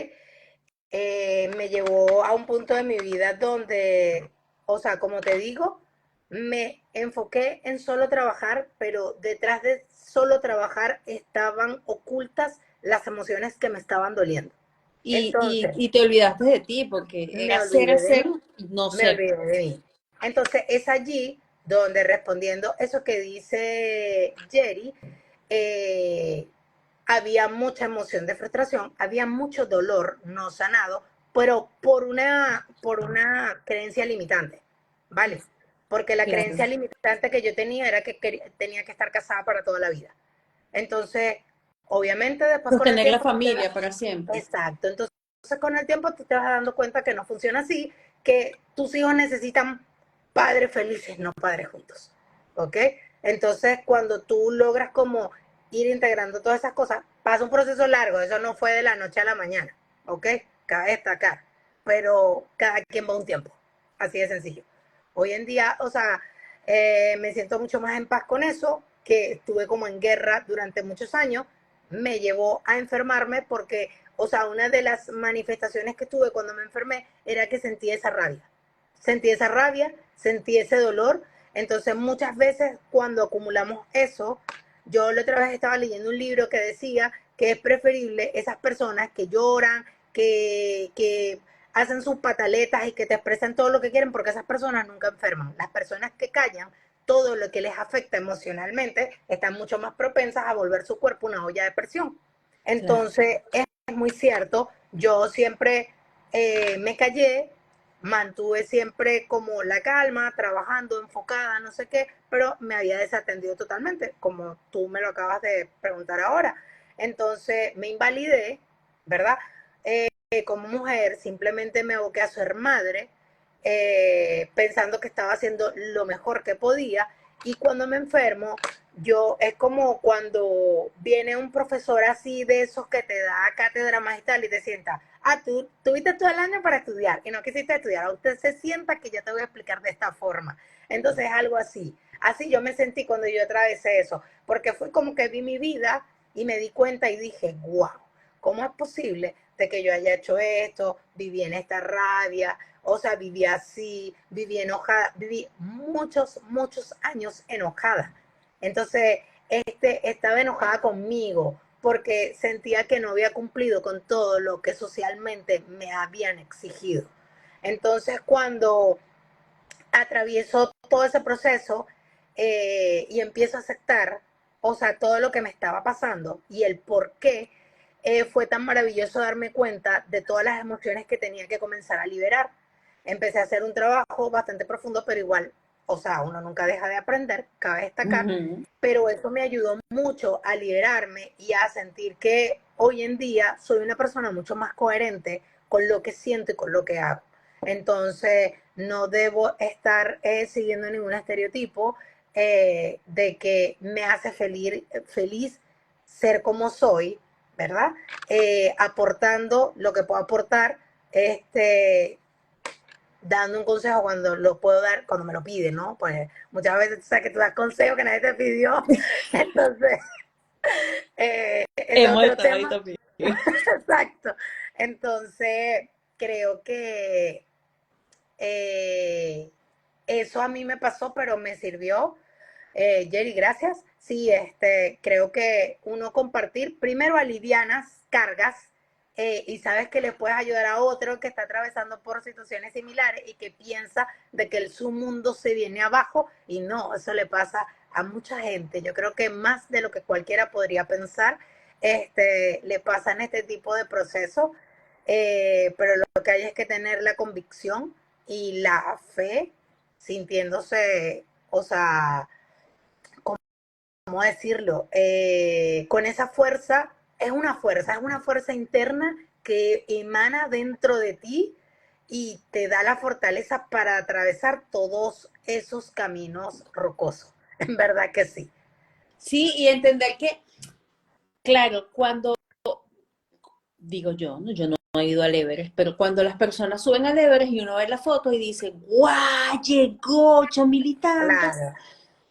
Me llevó a un punto de mi vida donde, o sea, como te digo, me enfoqué en solo trabajar, pero detrás de solo trabajar estaban ocultas las emociones que me estaban doliendo. Entonces, Y te olvidaste de ti, porque me era olvidé de ser mí, y no me ser. olvidé de mí. Entonces, es allí donde respondiendo eso que dice Jerry, eh, había mucha emoción de frustración, había mucho dolor no sanado, pero por una creencia limitante, ¿vale? Porque la Claro. creencia limitante que yo tenía era que tenía que estar casada para toda la vida. Entonces, obviamente después con el Sostener la tiempo tú te familia das, para siempre. exacto, entonces con el tiempo tú te vas dando cuenta que no funciona así, que tus hijos necesitan padres felices, no padres juntos, ¿ok? Entonces, cuando tú logras como ir integrando todas esas cosas, pasa un proceso largo, eso no fue de la noche a la mañana, ¿ok? Cabe destacar, pero cada quien va a un tiempo, así de sencillo. Hoy en día, o sea, me siento mucho más en paz con eso, que estuve como en guerra durante muchos años, me llevó a enfermarme porque, o sea, una de las manifestaciones que tuve cuando me enfermé era que sentí esa rabia, sentí ese dolor, entonces muchas veces cuando acumulamos eso, yo la otra vez estaba leyendo un libro que decía que es preferible esas personas que lloran, que hacen sus pataletas y que te expresan todo lo que quieren, porque esas personas nunca enferman. Las personas que callan todo lo que les afecta emocionalmente están mucho más propensas a volver su cuerpo una olla de presión. Claro. Entonces, es muy cierto, yo siempre me callé, mantuve siempre como la calma, trabajando, enfocada, no sé qué, pero me había desatendido totalmente, como tú me lo acabas de preguntar ahora. Entonces me invalidé, ¿verdad? Como mujer, simplemente me aboqué a ser madre, pensando que estaba haciendo lo mejor que podía, y cuando me enfermo, yo es como cuando viene un profesor así de esos que te da cátedra magistral y te sienta, tú tuviste todo el año para estudiar y no quisiste estudiar, a usted se sienta que ya te voy a explicar de esta forma. Entonces algo así. Así yo me sentí cuando yo atravesé eso, porque fue como que vi mi vida y me di cuenta y dije, wow, ¿cómo es posible de que yo haya hecho esto? Viví en esta rabia, o sea, viví así, viví enojada, viví muchos, muchos años enojada. Entonces, estaba enojada conmigo porque sentía que no había cumplido con todo lo que socialmente me habían exigido. Entonces, cuando atravieso todo ese proceso y empiezo a aceptar, o sea, todo lo que me estaba pasando y el por qué, fue tan maravilloso darme cuenta de todas las emociones que tenía que comenzar a liberar. Empecé a hacer un trabajo bastante profundo, pero igual, o sea, uno nunca deja de aprender, cabe destacar, Ujú. pero eso me ayudó mucho a liberarme y a sentir que hoy en día soy una persona mucho más coherente con lo que siento y con lo que hago. Entonces, no debo estar siguiendo ningún estereotipo de que me hace feliz ser como soy, ¿verdad? Aportando lo que puedo aportar, dando un consejo cuando lo puedo dar, cuando me lo piden, ¿no? Pues muchas veces tú sabes que tú das consejos que nadie te pidió, entonces, ese es Hemos otro estado ahí tema. también. Exacto. Entonces, creo que eso a mí me pasó, pero me sirvió. Jerry, gracias. Sí, creo que uno compartir, primero alivianas cargas y sabes que le puedes ayudar a otro que está atravesando por situaciones similares y que piensa de que su mundo se viene abajo y no, eso le pasa a mucha gente. Yo creo que más de lo que cualquiera podría pensar, le pasa en este tipo de procesos, pero lo que hay es que tener la convicción y la fe, sintiéndose, o sea, ¿cómo decirlo? Con esa fuerza, es una fuerza interna que emana dentro de ti y te da la fortaleza para atravesar todos esos caminos rocosos. En verdad que sí. Sí, y entender que, claro, cuando, digo yo, ¿no? Yo no he ido al Everest, pero cuando las personas suben al Everest y uno ve la foto y dice, ¡guau! Llegó 8.000 y tantos. Claro,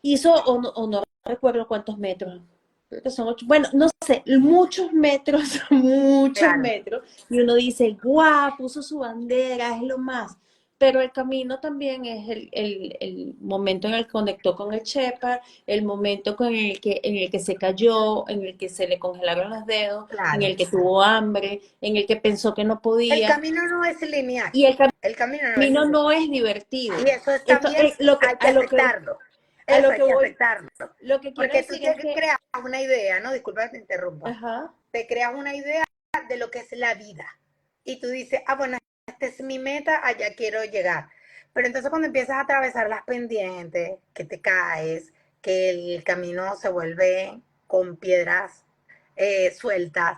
Hizo, o no recuerdo cuántos metros, creo que son 8, bueno, no sé, muchos metros, muchos claro. metros, y uno dice, guau, puso su bandera, es lo más. Pero el camino también es el momento en el que conectó con el Shepherd, el momento en el que se cayó, en el que se le congelaron los dedos, en Claro. el que tuvo hambre, en el que pensó que no El podía, camino no es lineal. y el El camino no es camino lineal. no es divertido. Y eso es Esto también, es lo que, hay que aceptarlo. a Eso lo hay que que voy, aceptarlo. lo que quiero Porque tú decir es te que, creas una idea, ¿no? Disculpa que te interrumpa. ajá, Te creas una idea de lo que es la vida. Y tú dices, ah, bueno, esta es mi meta, allá quiero llegar. Pero entonces cuando empiezas a atravesar las pendientes, que te caes, que el camino se vuelve con piedras sueltas,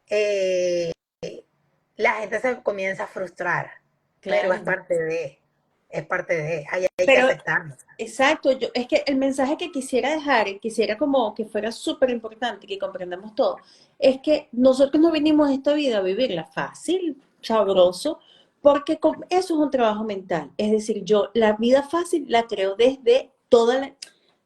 eh, la gente se comienza a frustrar. Pero claro. es parte de, ahí hay que Pero, aceptarlo. exacto, yo, es que el mensaje que quisiera dejar, y quisiera como que fuera súper importante, que comprendamos todo, es que nosotros no venimos a esta vida a vivirla fácil, sabroso, porque eso es un trabajo mental. Es decir, yo la vida fácil la creo desde toda la,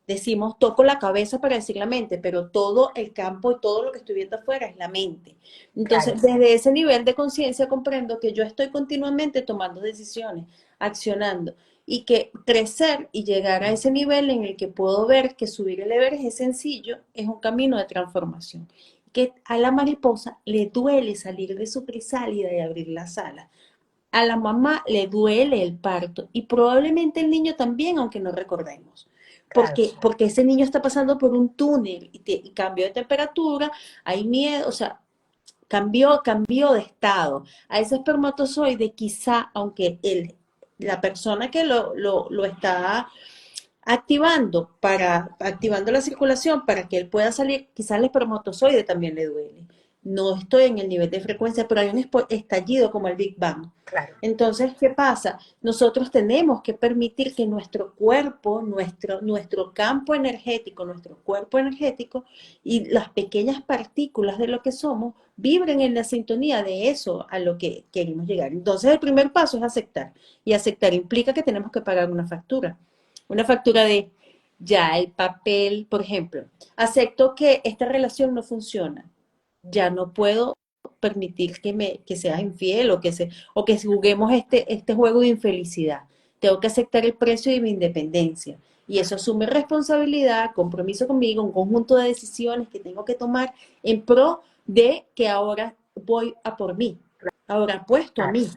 decimos, toco la cabeza para decir la mente, pero todo el campo y todo lo que estoy viendo afuera es la mente. Claro, Entonces, desde ese nivel de conciencia comprendo que yo estoy continuamente tomando decisiones, accionando, y que crecer y llegar a ese nivel en el que puedo ver que subir el Everest es sencillo, es un camino de transformación. Que a la mariposa le duele salir de su crisálida y abrir las alas. A la mamá le duele el parto y probablemente el niño también, aunque no recordemos. claro, Porque ese niño está pasando por un túnel y cambio de temperatura, hay miedo, o sea, cambió de estado. A ese espermatozoide quizá, aunque la persona que lo está activando la circulación para que él pueda salir, quizás el espermatozoide también le duele. No estoy en el nivel de frecuencia, pero hay un estallido como el Big Bang. claro, Entonces, ¿qué pasa? Nosotros tenemos que permitir que nuestro cuerpo, nuestro campo energético, nuestro cuerpo energético y las pequeñas partículas de lo que somos vibren en la sintonía de eso a lo que queremos llegar. Entonces, el primer paso es aceptar. Y aceptar implica que tenemos que pagar una factura de ya el papel, por ejemplo, acepto que esta relación no funciona, ya no puedo permitir que seas infiel o que juguemos este juego de infelicidad. Tengo que aceptar el precio de mi independencia. Y eso asume responsabilidad, compromiso conmigo, un conjunto de decisiones que tengo que tomar en pro de que ahora voy a por mí, ahora apuesto a claro. mí.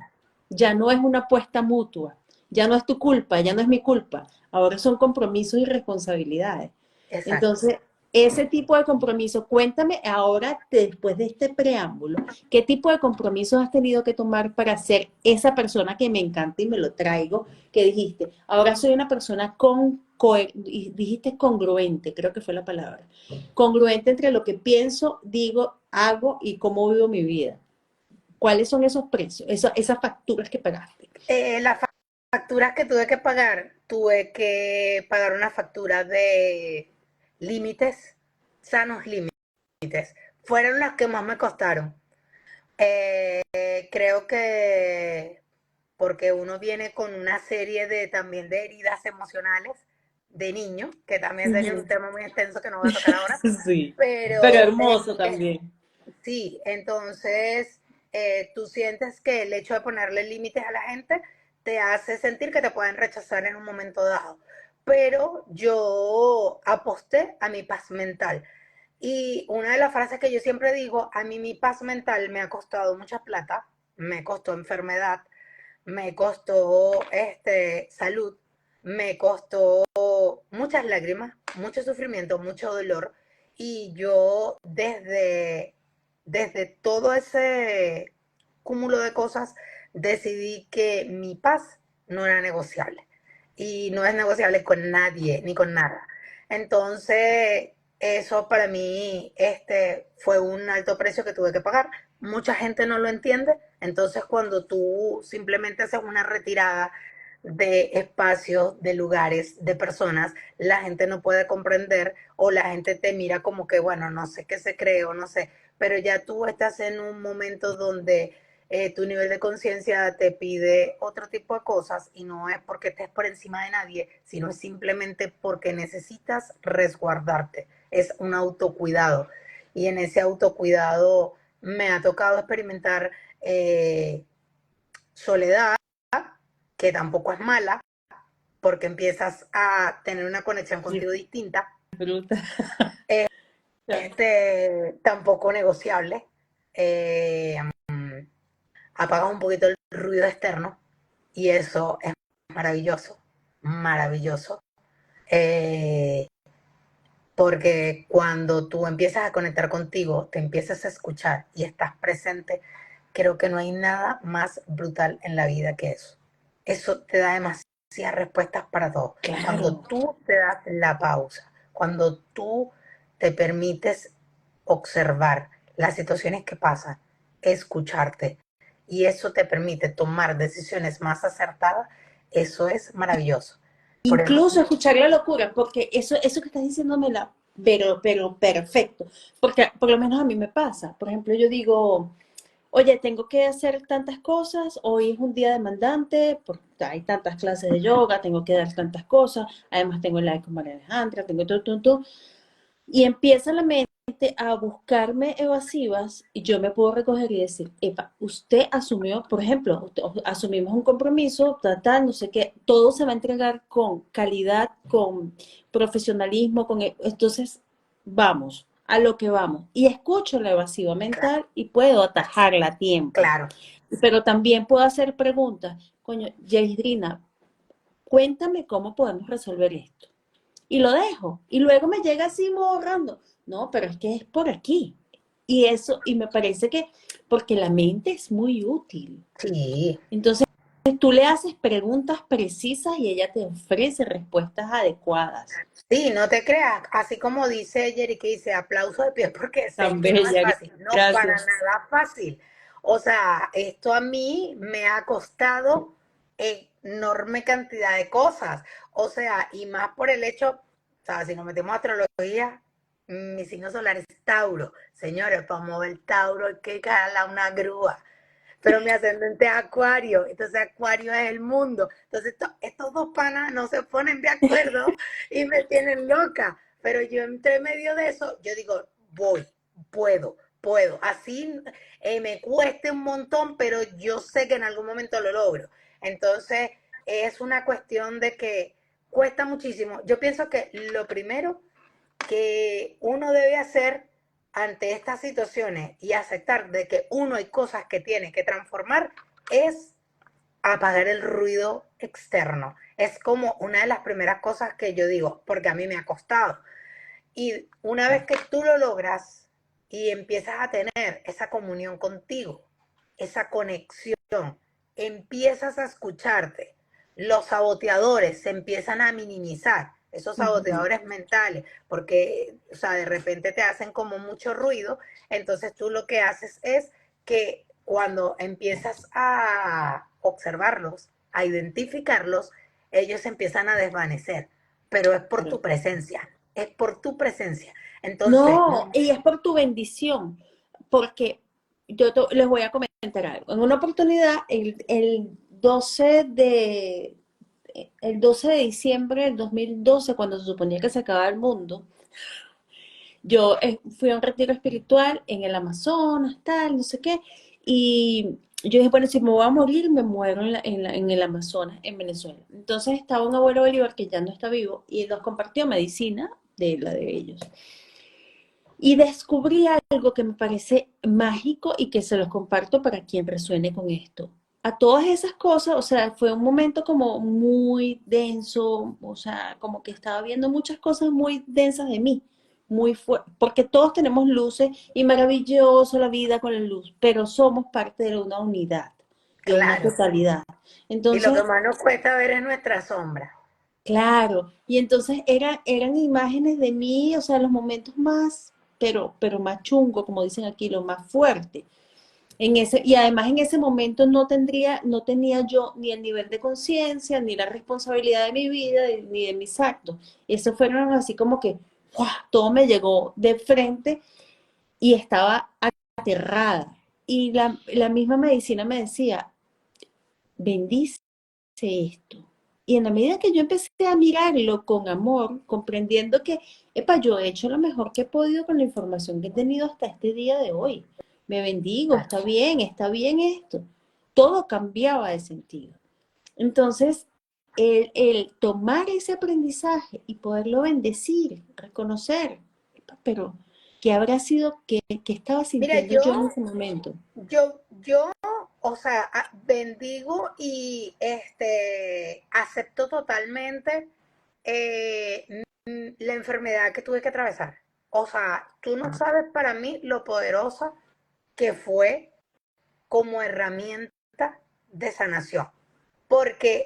Ya no es una apuesta mutua, ya no es tu culpa, ya no es mi culpa, ahora son compromisos y responsabilidades. Exacto. Entonces, ese tipo de compromiso, cuéntame ahora, después de este preámbulo, ¿qué tipo de compromisos has tenido que tomar para ser esa persona que me encanta y me lo traigo? Que dijiste, ahora soy una persona dijiste congruente, creo que fue la palabra, congruente entre lo que pienso, digo, hago y cómo vivo mi vida. ¿Cuáles son esos precios, esas facturas que pagaste? Las facturas que tuve que pagar una factura de límites, sanos límites. Fueron las que más me costaron. Creo que porque uno viene con una serie de también de heridas emocionales de niño, que también sería un Ujú. tema muy extenso que no voy a tocar ahora, Sí, pero pero hermoso también. sí, entonces tú sientes que el hecho de ponerle límites a la gente te hace sentir que te pueden rechazar en un momento dado. Pero yo aposté a mi paz mental. Y una de las frases que yo siempre digo, a mí mi paz mental me ha costado mucha plata, me costó enfermedad, me costó salud, me costó muchas lágrimas, mucho sufrimiento, mucho dolor. Y yo desde todo ese cúmulo de cosas decidí que mi paz no era negociable. Y no es negociable con nadie ni con nada. Entonces, eso para mí fue un alto precio que tuve que pagar. Mucha gente no lo entiende, entonces cuando tú simplemente haces una retirada de espacios, de lugares, de personas, la gente no puede comprender o la gente te mira como que, bueno, no sé qué se cree o no sé, pero ya tú estás en un momento donde tu nivel de conciencia te pide otro tipo de cosas y no es porque estés por encima de nadie, sino es simplemente porque necesitas resguardarte. Es un autocuidado y en ese autocuidado me ha tocado experimentar soledad, que tampoco es mala, porque empiezas a tener una conexión contigo distinta. Disfruta. Tampoco negociable. Eh, Apagas un poquito el ruido externo y eso es maravilloso, maravilloso. Eh, Porque cuando tú empiezas a conectar contigo, te empiezas a escuchar y estás presente, creo que no hay nada más brutal en la vida que eso. Eso te da demasiadas respuestas para todo. Cuando Claro. tú te das la pausa, cuando tú te permites observar las situaciones que pasan, escucharte, y eso te permite tomar decisiones más acertadas, eso es maravilloso. Por eso, Incluso escuchar la locura, porque eso que estás diciéndomela, pero perfecto, porque por lo menos a mí me pasa. Por ejemplo, yo digo, oye, tengo que hacer tantas cosas, hoy es un día demandante, porque hay tantas clases de yoga, tengo que dar tantas cosas, además tengo el live con María Alejandra, tengo todo, y empieza la mente a buscarme evasivas y yo me puedo recoger y decir, epa, usted asumió, por ejemplo, asumimos un compromiso, no sé qué, todo se va a entregar con calidad, con profesionalismo, entonces vamos a lo que vamos. Y escucho la evasiva mental y puedo atajarla a tiempo. claro, Pero también puedo hacer preguntas. Coño, Yaisdrina, cuéntame cómo podemos resolver esto y lo dejo. Y luego me llega así borrando. No, pero es que es por aquí. Y eso, y me parece que, porque la mente es muy útil. sí. Entonces, tú le haces preguntas precisas y ella te ofrece respuestas adecuadas. Sí, no te creas, así como dice Jerry, que dice aplauso de pie porque sé Tan que no es bella, fácil, no para gracias. nada fácil. O sea, esto a mí me ha costado enorme cantidad de cosas. O sea, y más por el hecho, o sea, si nos metemos a astrología, mi signo solar es Tauro. Señores, para mover el Tauro hay que jalar una grúa, pero mi ascendente es Acuario, entonces Acuario es el mundo. Entonces estos dos panas no se ponen de acuerdo y me tienen loca, pero yo entre medio de eso, yo digo, voy, puedo. Así me cueste un montón, pero yo sé que en algún momento lo logro. Entonces es una cuestión de que cuesta muchísimo. Yo pienso que lo primero que uno debe hacer ante estas situaciones y aceptar de que uno hay cosas que tiene que transformar es apagar el ruido externo. Es como una de las primeras cosas que yo digo, porque a mí me ha costado. Y una vez que tú lo logras y empiezas a tener esa comunión contigo, esa conexión, empiezas a escucharte, los saboteadores se empiezan a minimizar, esos Ujú. saboteadores mentales, porque, o sea, de repente te hacen como mucho ruido, entonces tú lo que haces es que cuando empiezas a observarlos, a identificarlos, ellos empiezan a desvanecer, pero Claro. es por tu presencia. Entonces, No, y es por tu bendición, porque les voy a comentar algo. En una oportunidad, el 12 de diciembre del 2012, cuando se suponía que se acababa el mundo, yo fui a un retiro espiritual en el Amazonas, tal, no sé qué, y yo dije, bueno, si me voy a morir, me muero en el Amazonas, en Venezuela. Entonces estaba un abuelo Bolívar que ya no está vivo y nos compartió medicina de la de ellos. Y descubrí algo que me parece mágico y que se los comparto para quien resuene con esto. A todas esas cosas, o sea, fue un momento como muy denso, o sea, como que estaba viendo muchas cosas muy densas de mí, muy fuerte, porque todos tenemos luces y maravilloso la vida con la luz, pero somos parte de una unidad, de una claro. totalidad. Y lo que Entonces, más nos cuesta ver es nuestra sombra. claro, y entonces eran imágenes de mí, o sea, los momentos más, pero más chungo, como dicen aquí, lo más fuerte. Y además en ese momento no tenía yo ni el nivel de conciencia, ni la responsabilidad de mi vida, ni de mis actos. Eso fueron así como que, ¡guau! Todo me llegó de frente y estaba aterrada. Y la misma medicina me decía, bendice esto. Y en la medida que yo empecé a mirarlo con amor, comprendiendo que, epa, yo he hecho lo mejor que he podido con la información que he tenido hasta este día de hoy. Me bendigo, Claro. está bien esto. Todo cambiaba de sentido. Entonces, el tomar ese aprendizaje y poderlo bendecir, reconocer, epa, pero ¿qué habrá sido, qué estaba Mira, sintiendo yo en ese momento? yo, o sea, bendigo y acepto totalmente la enfermedad que tuve que atravesar. O sea, tú no sabes para mí lo poderosa que fue como herramienta de sanación. Porque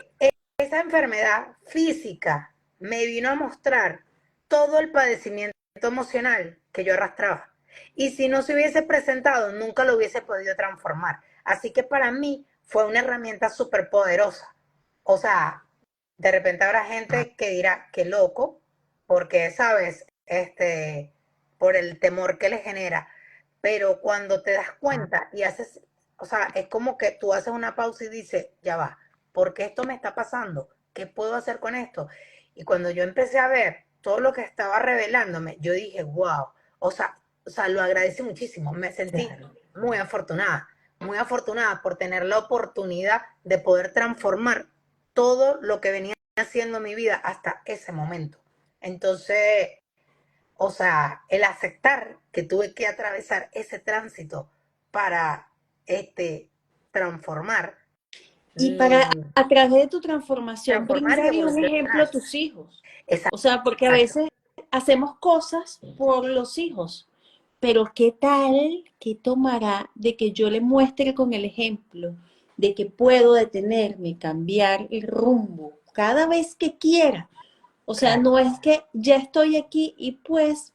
esa enfermedad física me vino a mostrar todo el padecimiento emocional que yo arrastraba. Y si no se hubiese presentado, nunca lo hubiese podido transformar. Así que para mí fue una herramienta súper poderosa. O sea, de repente habrá gente que dirá, qué loco, porque, ¿sabes? Por el temor que le genera. Pero cuando te das cuenta y haces, o sea, es como que tú haces una pausa y dices, ya va, ¿por qué esto me está pasando? ¿Qué puedo hacer con esto? Y cuando yo empecé a ver todo lo que estaba revelándome, yo dije, wow, o sea, lo agradecí muchísimo, me sentí Claro. muy afortunada por tener la oportunidad de poder transformar todo lo que venía haciendo mi vida hasta ese momento. Entonces, o sea, el aceptar que tuve que atravesar ese tránsito para transformar, Y para, mm, a través de tu transformación, transformar y brindarle un ejemplo evolucionar. a tus hijos. O sea, porque a Exacto, veces hacemos cosas por los hijos, pero ¿qué tal que tomará de que yo le muestre con el ejemplo de que puedo detenerme, cambiar el rumbo cada vez que quiera? O sea, claro, no es que ya estoy aquí y pues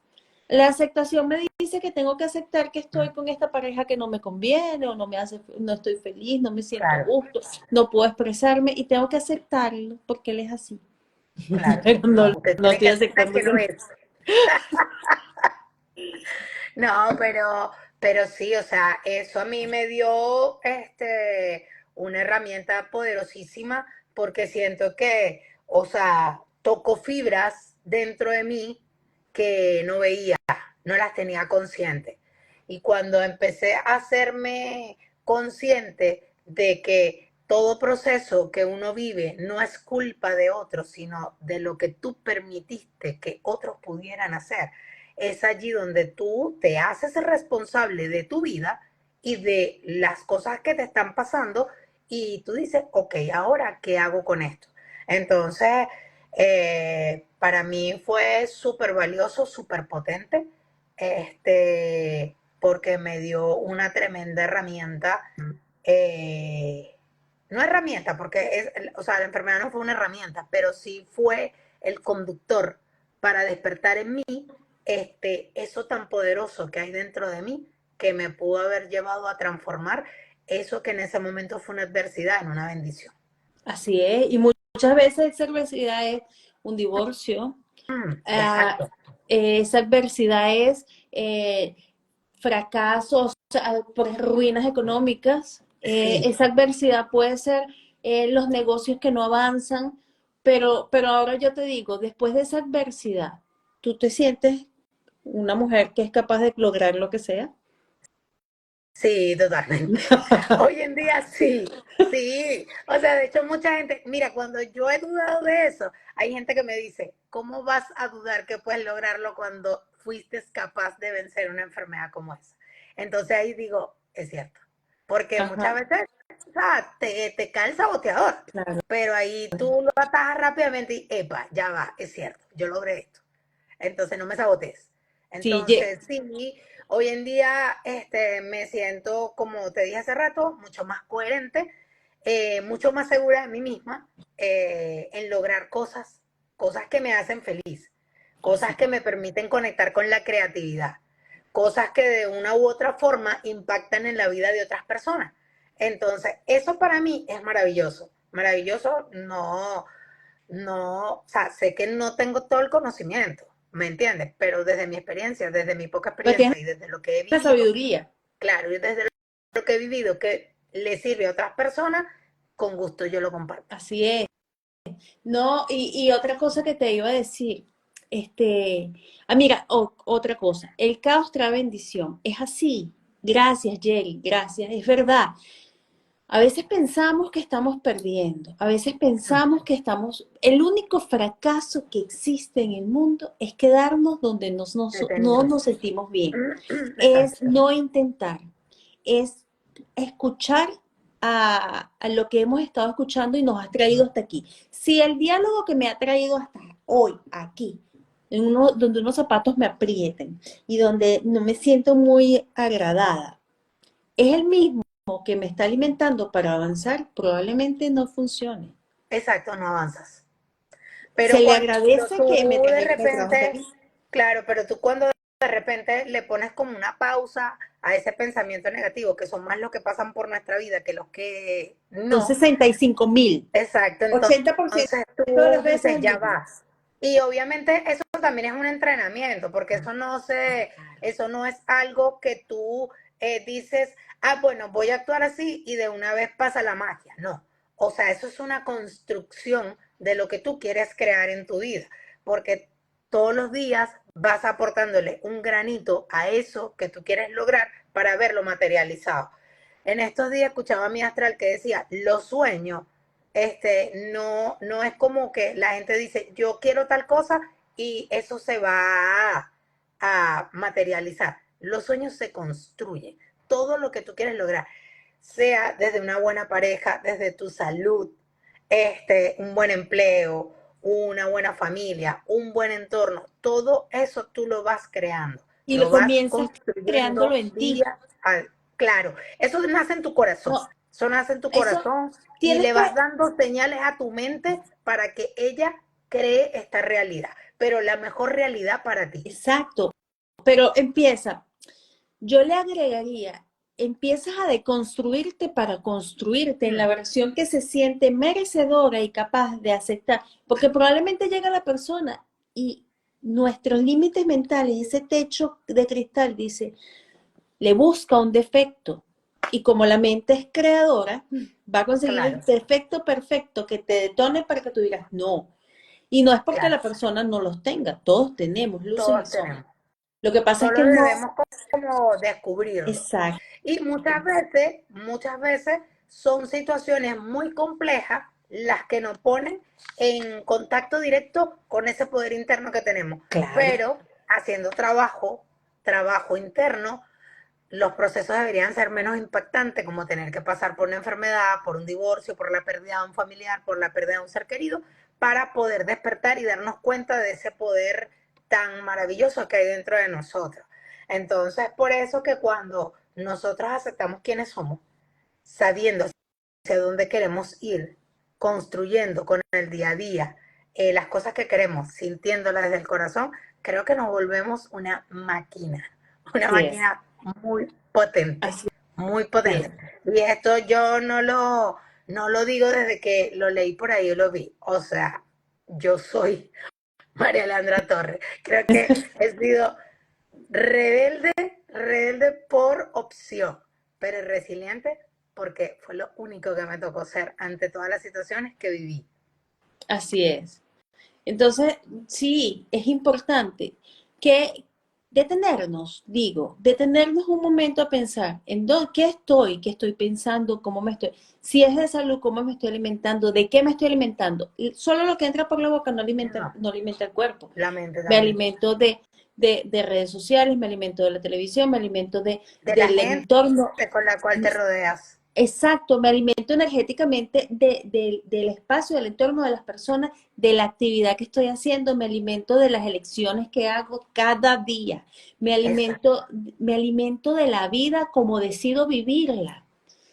la aceptación me dice que tengo que aceptar que estoy con esta pareja que no me conviene o no me hace, no estoy feliz, no me siento a claro, gusto, no puedo expresarme y tengo que aceptarlo porque él es así. claro. Pero no, No, usted no tiene estoy que aceptar aceptando que no que es. No, pero sí, o sea, eso a mí me dio una herramienta poderosísima porque siento que, o sea, tocó fibras dentro de mí que no veía, no las tenía conscientes. Y cuando empecé a hacerme consciente de que todo proceso que uno vive no es culpa de otros, sino de lo que tú permitiste que otros pudieran hacer, es allí donde tú te haces responsable de tu vida y de las cosas que te están pasando y tú dices, ok, ahora, ¿qué hago con esto? Entonces, Para mí fue súper valioso, súper potente, porque me dio una tremenda herramienta. eh, no herramienta, porque o sea, la enfermedad no fue una herramienta, pero sí fue el conductor para despertar en mí eso tan poderoso que hay dentro de mí, que me pudo haber llevado a transformar eso que en ese momento fue una adversidad en una bendición. Así es, y muchas veces esa adversidad es un divorcio, ah, Exacto. esa adversidad es fracasos, por ruinas económicas, Sí, esa adversidad puede ser los negocios que no avanzan, pero ahora yo te digo, después de esa adversidad, ¿tú te sientes una mujer que es capaz de lograr lo que sea? sí, totalmente. Hoy en día sí, sí. O sea, de hecho mucha gente, mira, cuando yo he dudado de eso, hay gente que me dice, ¿cómo vas a dudar que puedes lograrlo cuando fuiste capaz de vencer una enfermedad como esa? Entonces ahí digo, es cierto. Porque muchas Ajá, veces, o sea, te cae el saboteador, claro. pero ahí tú lo atajas rápidamente y, epa, ya va, es cierto, yo logré esto. Entonces no me sabotees. Sí, Entonces, sí, hoy en día me siento, como te dije hace rato, mucho más coherente, mucho más segura de mí misma, en lograr cosas, cosas que me hacen feliz, cosas así. que me permiten conectar con la creatividad, cosas que de una u otra forma impactan en la vida de otras personas. Entonces, eso para mí es maravilloso. Maravilloso, no, no, o sea, sé que no tengo todo el conocimiento, ¿me entiendes? Pero desde mi experiencia, desde mi poca Pero tienes experiencia y desde lo que he la vivido, sabiduría. claro, y desde lo que he vivido que le sirve a otras personas, con gusto yo lo comparto. Así es. No, y otra cosa que te iba a decir, mira, otra cosa, el caos trae bendición, es así. Gracias, Jerry, gracias, es verdad. A veces pensamos que estamos perdiendo, a veces pensamos que estamos, el único fracaso que existe en el mundo es quedarnos donde no Detenido. nos sentimos bien, es Exacto. no intentar, es escuchar a lo que hemos estado escuchando y nos ha traído hasta aquí. Si el diálogo que me ha traído hasta hoy, aquí, donde unos zapatos me aprieten y donde no me siento muy agradada, es el mismo que me está alimentando para avanzar, probablemente no funcione. Exacto, no avanzas. Se Pero le cuando agradece que tú de me trajo hasta repente, aquí. claro, pero tú cuando de repente le pones como una pausa a ese pensamiento negativo, que son más los que pasan por nuestra vida que los que Son no. 65,000. Exacto, 80% entonces de tú las veces dices, el ya mismo. vas. Y obviamente eso también es un entrenamiento, porque eso no es algo que tú dices, ah, bueno, voy a actuar así y de una vez pasa la magia. No. O sea, eso es una construcción de lo que tú quieres crear en tu vida, porque todos los días vas aportándole un granito a eso que tú quieres lograr para verlo materializado. En estos días escuchaba a mi astral que decía, los sueños no es como que la gente dice, yo quiero tal cosa y eso se va a materializar. Los sueños se construyen. Todo lo que tú quieres lograr, sea desde una buena pareja, desde tu salud, un buen empleo, una buena familia, un buen entorno, todo eso tú lo vas creando, Y lo lo vas comienzas creándolo construyendo en ti. día al... Claro, eso nace en tu corazón, No, eso nace en tu eso corazón y tienes le que, vas dando señales a tu mente para que ella cree esta realidad, pero la mejor realidad para ti. exacto, pero empieza, yo le agregaría, empiezas a deconstruirte para construirte en la Mm, versión que se siente merecedora y capaz de aceptar, porque probablemente llega la persona y nuestros límites mentales, ese techo de cristal dice, le busca un defecto y como la mente es creadora, va a conseguir el claro, defecto perfecto que te detone para que tú digas no. Y no es porque claro, la persona no los tenga, todos tenemos luces y todos sombras. tenemos. Lo que pasa es Solo que no, debemos como descubrirlo. exacto. Y muchas veces son situaciones muy complejas las que nos ponen en contacto directo con ese poder interno que tenemos. Claro. Pero haciendo trabajo interno, los procesos deberían ser menos impactantes, como tener que pasar por una enfermedad, por un divorcio, por la pérdida de un familiar, por la pérdida de un ser querido, para poder despertar y darnos cuenta de ese poder tan maravilloso que hay dentro de nosotros. Entonces, por eso que cuando nosotros aceptamos quiénes somos, sabiendo hacia dónde queremos ir, construyendo con el día a día las cosas que queremos, sintiéndolas desde el corazón, creo que nos volvemos una Así es, máquina muy potente, así muy es. potente. Y esto yo no lo digo desde que lo leí por ahí o lo vi. O sea, yo soy María Alejandra Torres. Creo que he sido rebelde, rebelde por opción, pero resiliente porque fue lo único que me tocó ser ante todas las situaciones que viví. Así es. Entonces, sí, es importante que detenernos, digo, detenernos un momento a pensar en qué estoy pensando, cómo me estoy, si es de salud, cómo me estoy alimentando, de qué me estoy alimentando. Y solo lo que entra por la boca No, no alimenta el cuerpo. la mente Me también. alimento de redes sociales, me alimento de la televisión, me alimento De la del gente entorno. con la cual te rodeas. Exacto, me alimento energéticamente del espacio, del entorno de las personas, de la actividad que estoy haciendo, me alimento de las elecciones que hago cada día, me Esa. alimento, me alimento de la vida como decido vivirla.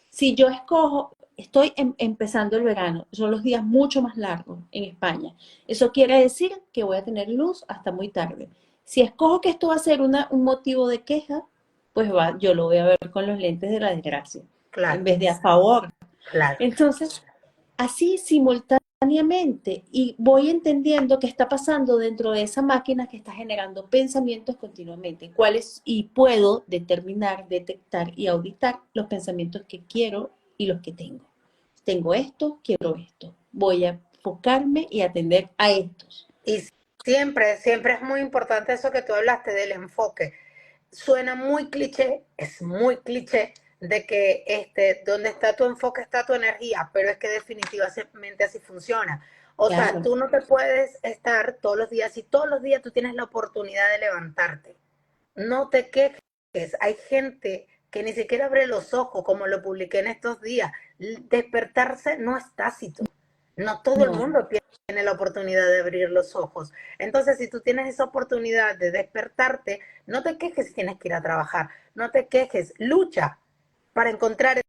Si yo escojo, estoy empezando el verano, son los días mucho más largos en España. Eso quiere decir que voy a tener luz hasta muy tarde. Si escojo que esto va a ser un motivo de queja, pues yo lo voy a ver con los lentes de la desgracia, en Claro, vez de a favor. claro. Entonces, así simultáneamente, y voy entendiendo qué está pasando dentro de esa máquina que está generando pensamientos continuamente, cuáles, y puedo determinar, detectar y auditar los pensamientos que quiero y los que tengo. Tengo esto, quiero esto. Voy a enfocarme y atender a estos. Y siempre, siempre es muy importante eso que tú hablaste del enfoque. Suena muy cliché, es muy cliché de que donde está tu enfoque está tu energía, pero es que definitivamente así funciona. O sea, Claro, tú no te puedes estar todos los días, y todos los días tú tienes la oportunidad de levantarte. No te quejes. Hay gente que ni siquiera abre los ojos, como lo publiqué en estos días. Despertarse no es tácito. No todo el no, mundo tiene la oportunidad de abrir los ojos. Entonces, si tú tienes esa oportunidad de despertarte, no te quejes si tienes que ir a trabajar. No te quejes. Lucha para encontrar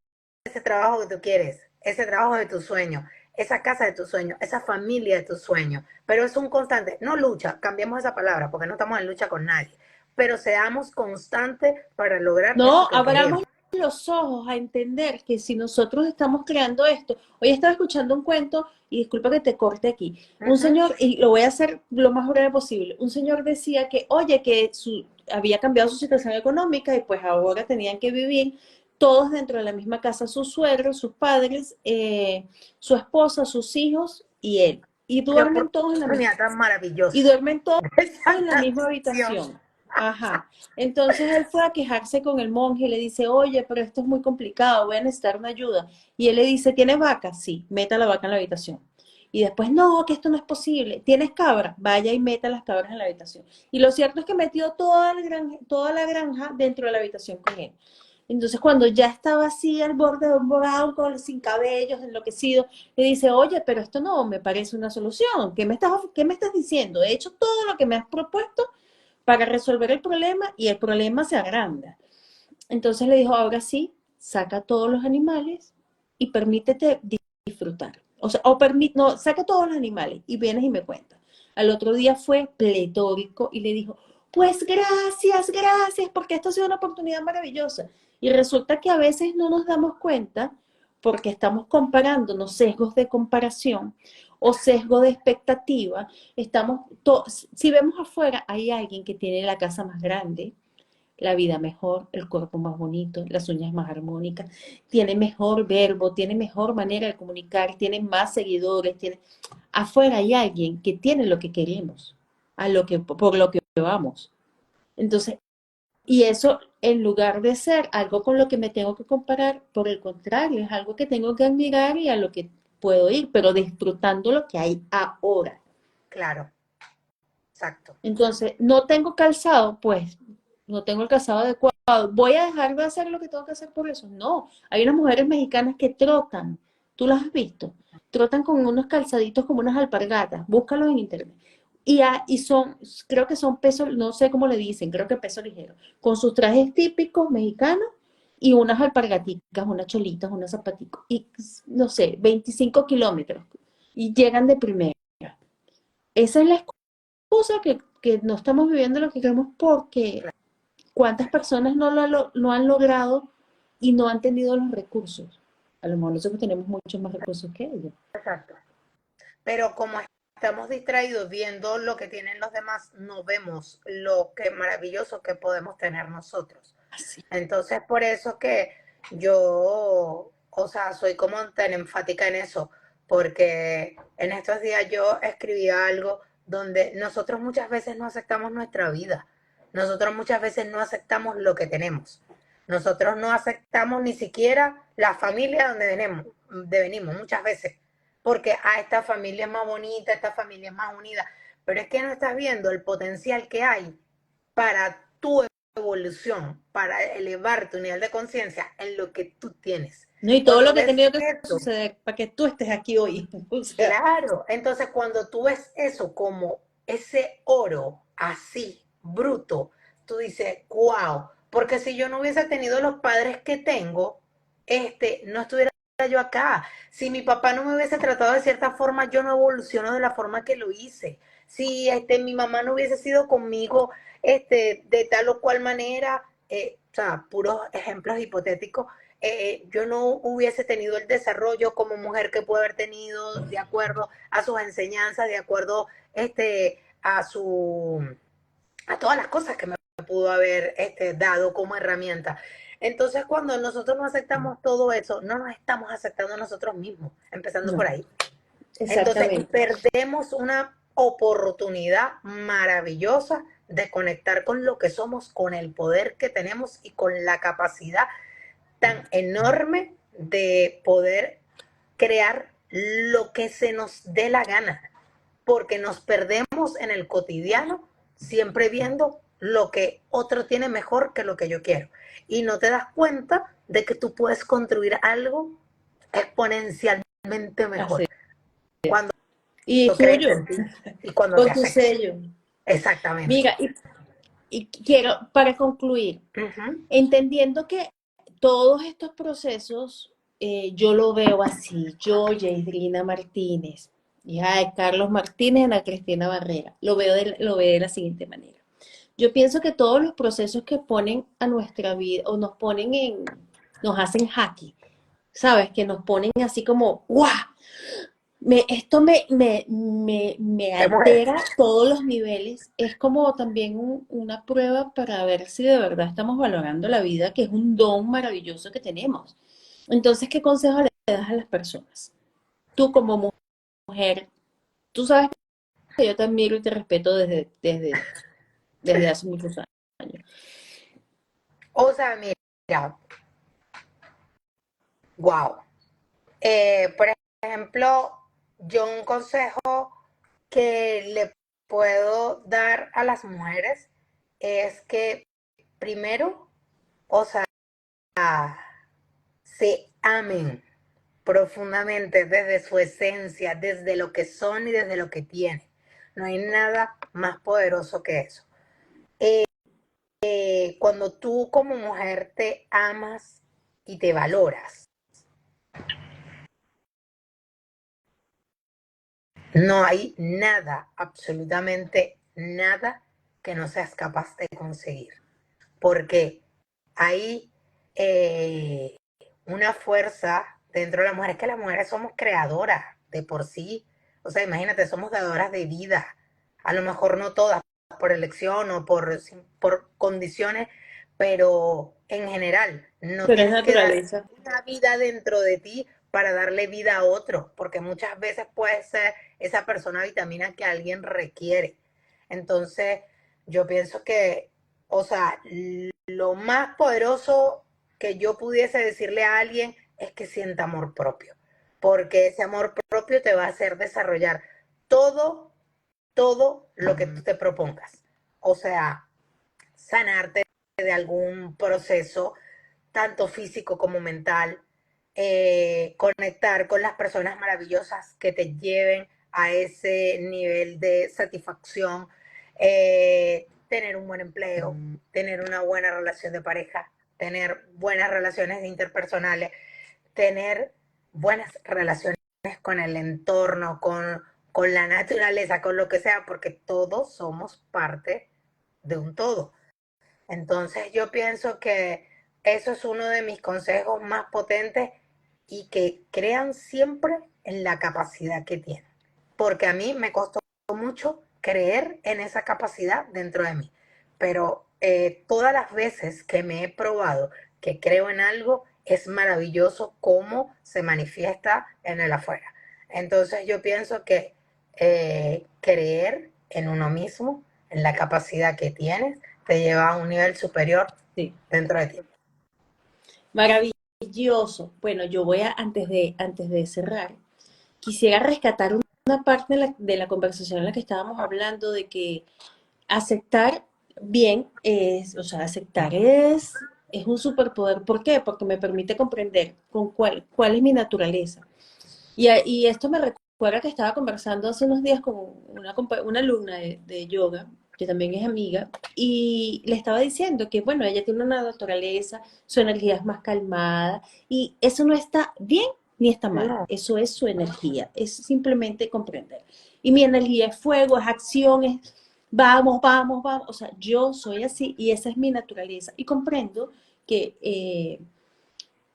ese trabajo que tú quieres, ese trabajo de tu sueño, esa casa de tu sueño, esa familia de tu sueño. Pero es un constante, no lucha, cambiemos esa palabra porque no estamos en lucha con nadie, pero seamos constantes para lograr eso no, que queremos. abramos los ojos a entender que si nosotros estamos creando esto, hoy estaba escuchando un cuento, y disculpa que te corte aquí, Uh un -huh. señor, y lo voy a hacer lo más breve posible, un señor decía que, oye, que había cambiado su situación económica y pues ahora tenían que vivir todos dentro de la misma casa, sus suegros, sus padres, su esposa, sus hijos y él. Y Qué duermen todos en la misma oportunidad tan y maravillosa duermen todos de en la misma sanación. habitación. Ajá. Entonces él fue a quejarse con el monje y le dice, oye, pero esto es muy complicado, voy a necesitar una ayuda. Y él le dice, ¿tienes vaca? Sí, meta la vaca en la habitación. Y después, no, que esto no es posible. ¿Tienes cabra? Vaya y meta las cabras en la habitación. Y lo cierto es que metió toda la granja dentro de la habitación con él. Entonces, cuando ya estaba así al borde de un borado, sin cabellos, enloquecido, le dice, oye, pero esto no me parece una solución. Qué me estás diciendo? He hecho todo lo que me has propuesto para resolver el problema y el problema se agranda. Entonces le dijo, ahora sí, saca todos los animales y permítete disfrutar. O sea, no, saca todos los animales y vienes y me cuentas. Al otro día fue pletórico y le dijo, pues gracias, gracias, porque esto ha sido una oportunidad maravillosa. Y resulta que a veces no nos damos cuenta porque estamos comparándonos, sesgos de comparación o sesgo de expectativa. Si vemos afuera, hay alguien que tiene la casa más grande, la vida mejor, el cuerpo más bonito, las uñas más armónicas, tiene mejor verbo, tiene mejor manera de comunicar, tiene más seguidores, afuera hay alguien que tiene lo que queremos, por lo que vamos. Entonces, y eso, en lugar de ser algo con lo que me tengo que comparar, por el contrario, es algo que tengo que admirar y a lo que puedo ir, pero disfrutando lo que hay ahora. Claro, exacto. Entonces, no tengo calzado, pues no tengo el calzado adecuado. ¿Voy a dejar de hacer lo que tengo que hacer por eso? No. Hay unas mujeres mexicanas que trotan ¿Tú los has visto? Trotan con unos calzaditos como unas alpargatas. Búscalos en internet. Y son, creo que son pesos, no sé cómo le dicen, creo que peso ligero. Con sus trajes típicos mexicanos y unas alpargaticas, unas cholitas, unos zapaticos. Y no sé, 25 kilómetros. Y llegan de primera. Esa es la excusa que no estamos viviendo lo que queremos porque ¿cuántas personas no han logrado y no han tenido los recursos? A lo mejor nosotros tenemos muchos más recursos que ellos. Exacto. Pero como estamos distraídos viendo lo que tienen los demás, no vemos lo que maravilloso que podemos tener nosotros. Así. Entonces, por eso que yo, o sea, soy como tan enfática en eso, porque en estos días yo escribía algo donde nosotros muchas veces no aceptamos nuestra vida, nosotros muchas veces no aceptamos lo que tenemos, nosotros no aceptamos ni siquiera la familia donde venimos muchas veces, porque esta familia es más bonita, esta familia es más unida, pero es que no estás viendo el potencial que hay para tu evolución, para elevar tu nivel de conciencia en lo que tú tienes. No, y todo Cuando lo que ha ves tenido que eso, suceder para que tú estés aquí hoy. O sea, claro, entonces cuando tú ves eso como ese oro así, bruto, tú dices, wow, porque si yo no hubiese tenido los padres que tengo, no estuviera yo acá. Si mi papá no me hubiese tratado de cierta forma, yo no evoluciono de la forma que lo hice. Si mi mamá no hubiese sido conmigo de tal o cual manera, o sea, puros ejemplos hipotéticos, yo no hubiese tenido el desarrollo como mujer que pude haber tenido de acuerdo a sus enseñanzas, de acuerdo a a todas las cosas que me pudo haber dado como herramienta. Entonces, cuando nosotros no aceptamos todo eso, no nos estamos aceptando a nosotros mismos, empezando por no, ahí. Entonces, y exactamente. perdemos una oportunidad maravillosa de conectar con lo que somos, con el poder que tenemos y con la capacidad tan enorme de poder crear lo que se nos dé la gana, porque nos perdemos en el cotidiano siempre viendo lo que otro tiene mejor que lo que yo quiero. Y no te das cuenta de que tú puedes construir algo exponencialmente Así mejor es. cuando Y crees tuyo, en ti y cuando te con tu aceptas. sello. Exactamente. Mira, y quiero, para concluir, Uh -huh. entendiendo que todos estos procesos yo lo veo así, yo, Yeidrina Martínez, hija de Carlos Martínez, Ana Cristina Barrera, lo veo de la siguiente manera. Yo pienso que todos los procesos que ponen a nuestra vida o nos ponen nos hacen hacky, ¿sabes? Que nos ponen así como, ¡guau! Esto me Te mueres. altera todos los niveles. Es como también una prueba para ver si de verdad estamos valorando la vida, que es un don maravilloso que tenemos. Entonces, ¿qué consejo le das a las personas? Tú como mujer, tú sabes que yo te admiro y te respeto desde hace muchos años. O sea, mira, wow. Por ejemplo, yo un consejo que le puedo dar a las mujeres es que primero, o sea, se amen profundamente desde su esencia, desde lo que son y desde lo que tienen. No hay nada más poderoso que eso. Cuando tú como mujer te amas y te valoras, no hay nada, absolutamente nada que no seas capaz de conseguir. Porque hay una fuerza dentro de la mujer, es que las mujeres somos creadoras de por sí. O sea, imagínate, somos dadoras de vida. A lo mejor no todas por elección o por condiciones, pero en general no Pero es tienes que dar naturaleza. una vida dentro de ti para darle vida a otro, porque muchas veces puede ser esa persona vitamina que alguien requiere. Entonces, yo pienso que, o sea, lo más poderoso que yo pudiese decirle a alguien es que sienta amor propio, porque ese amor propio te va a hacer desarrollar todo, todo lo que tú te propongas. O sea, sanarte de algún proceso, tanto físico como mental, conectar con las personas maravillosas que te lleven a ese nivel de satisfacción, tener un buen empleo, tener una buena relación de pareja, tener buenas relaciones interpersonales, tener buenas relaciones con el entorno, con la naturaleza, con lo que sea, porque todos somos parte de un todo. Entonces yo pienso que eso es uno de mis consejos más potentes y que crean siempre en la capacidad que tienen. Porque a mí me costó mucho creer en esa capacidad dentro de mí. Pero todas las veces que me he probado que creo en algo, es maravilloso cómo se manifiesta en el afuera. Entonces yo pienso que creer en uno mismo, en la capacidad que tienes, te lleva a un nivel superior Sí. dentro de ti. Maravilloso. Bueno, yo voy a, antes de cerrar, quisiera rescatar una parte de la conversación en la que estábamos hablando de que aceptar bien es, o sea, aceptar es un superpoder. ¿Por qué? Porque me permite comprender cuál es mi naturaleza. Y esto me recuerda que estaba conversando hace unos días con una alumna de yoga, que también es amiga, y le estaba diciendo que, bueno, ella tiene una naturaleza, su energía es más calmada, y eso no está bien ni está mal, No, eso es su energía, es simplemente comprender. Y mi energía es fuego, es acción, es vamos, vamos, vamos, o sea, yo soy así y esa es mi naturaleza. Y comprendo que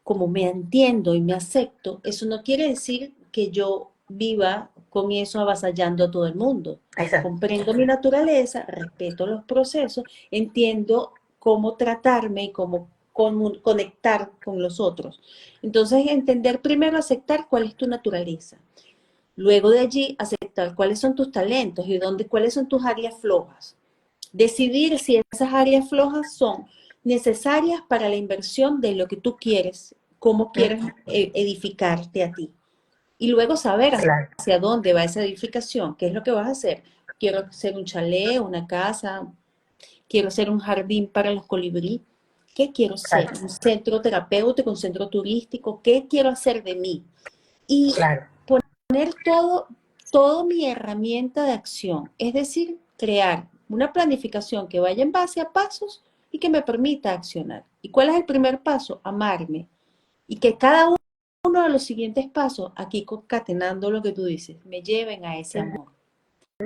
como me entiendo y me acepto, eso no quiere decir que yo viva con eso avasallando a todo el mundo. exacto, Comprendo mi naturaleza, respeto los procesos, entiendo cómo tratarme y cómo conectar con los otros. Entonces, entender primero, aceptar cuál es tu naturaleza. Luego de allí, aceptar cuáles son tus talentos y cuáles son tus áreas flojas. Decidir si esas áreas flojas son necesarias para la inversión de lo que tú quieres, cómo quieres edificarte a ti. Y luego saber claro, hacia dónde va esa edificación, qué es lo que vas a hacer. Quiero hacer un chalet, una casa, quiero hacer un jardín para los colibrí. ¿Qué quiero ser? claro, Un centro terapéutico, un centro turístico. ¿Qué quiero hacer de mí? Y claro. poner todo mi herramienta de acción, es decir, crear una planificación que vaya en base a pasos y que me permita accionar. ¿Y cuál es el primer paso? Amarme. Y que cada uno de los siguientes pasos, aquí concatenando lo que tú dices, me lleven a ese amor.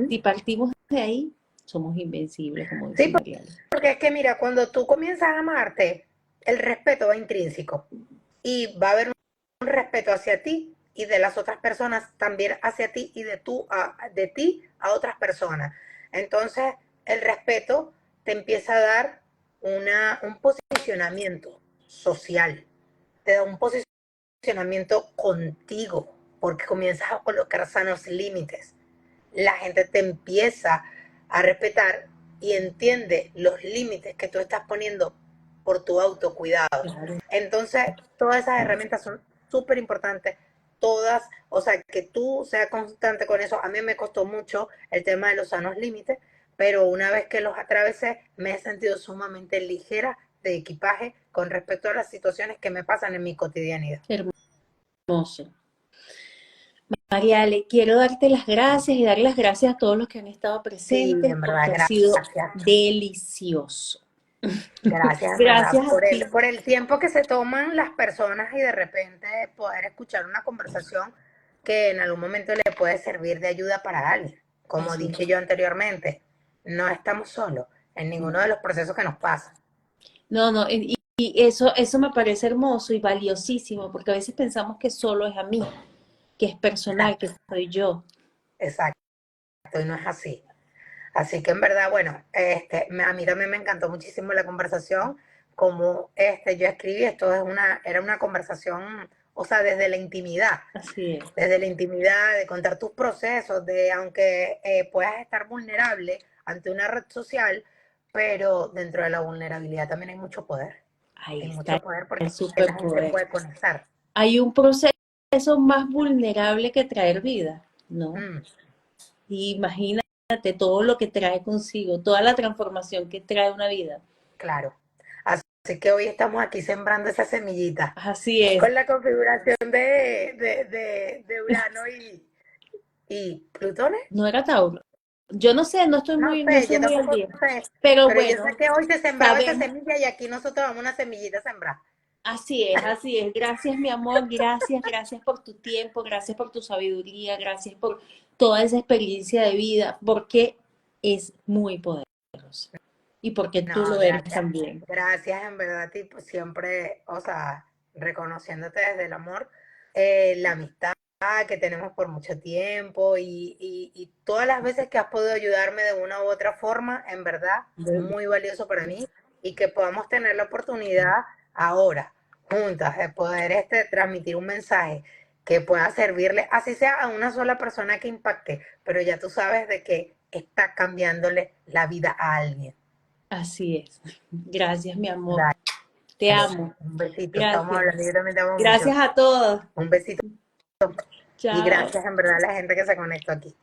Si partimos de ahí, somos invencibles, como dice Sí, Mariana. porque es que mira, cuando tú comienzas a amarte, el respeto va intrínseco y va a haber un respeto hacia ti y de las otras personas también hacia ti y de ti a otras personas. Entonces, el respeto te empieza a dar un posicionamiento social, te da un posicionamiento contigo, porque comienzas a colocar sanos límites. La gente te empieza a respetar y entiende los límites que tú estás poniendo por tu autocuidado. Claro. Entonces, todas esas herramientas son súper importantes, todas, o sea, que tú seas constante con eso. A mí me costó mucho el tema de los sanos límites, pero una vez que los atravesé, me he sentido sumamente ligera de equipaje con respecto a las situaciones que me pasan en mi cotidianidad. Hermoso. Mariale, quiero darte las gracias y dar las gracias a todos los que han estado Sí, presentes en verdad, porque ha sido gracias. delicioso. Gracias, en verdad, Gracias a ti. por el tiempo que se toman las personas y de repente poder escuchar una conversación que en algún momento le puede servir de ayuda para alguien. Como Así dije es. yo anteriormente, no estamos solos en ninguno No, de los procesos que nos pasan. no, no, y eso me parece hermoso y valiosísimo porque a veces pensamos que solo es a mí, que es personal, que Exacto, soy yo. exacto, y no es así. Así que en verdad, bueno, a mí también me encantó muchísimo la conversación, como yo escribí, era una conversación, o sea, Así es. desde la intimidad, de contar tus procesos, de aunque puedas estar vulnerable ante una red social, pero dentro de la vulnerabilidad también Ahí hay está mucho poder el porque la gente superpoder. puede conectar. Hay un proceso más vulnerable que traer vida, ¿no? Mm, Y imagínate todo lo que trae consigo, toda la transformación que trae una vida. claro. Así que hoy estamos aquí sembrando esa semillita Así es. con la configuración de Urano y Plutón. No era Tauro. Yo no sé, No no sé, estoy yo muy al tampoco día. sé, Pero pero yo sé bueno, que hoy se sembraba esa sabemos. semilla y aquí nosotros vamos una semillita a sembrar. Así es, así es. Gracias, mi amor. Gracias, gracias por tu tiempo, gracias por tu sabiduría, gracias por toda esa experiencia de vida, porque es muy poderoso. Y porque tú No, lo eres gracias. también. Gracias en verdad, tipo, siempre, o sea, reconociéndote desde el amor, la amistad que tenemos por mucho tiempo y todas las veces que has podido ayudarme de una u otra forma, en verdad, muy valioso para mí y que podamos tener la oportunidad ahora, juntas, de poder transmitir un mensaje que pueda servirle, así sea a una sola persona que impacte, pero ya tú sabes de que está cambiándole la vida a alguien. Así es. Gracias, mi amor. Dale, Te amo. un besito, estamos Gracias. hablando, yo también te amo mucho. Gracias a todos. Un besito y Chao. gracias en verdad a la gente que se conectó aquí.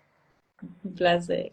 Un placer.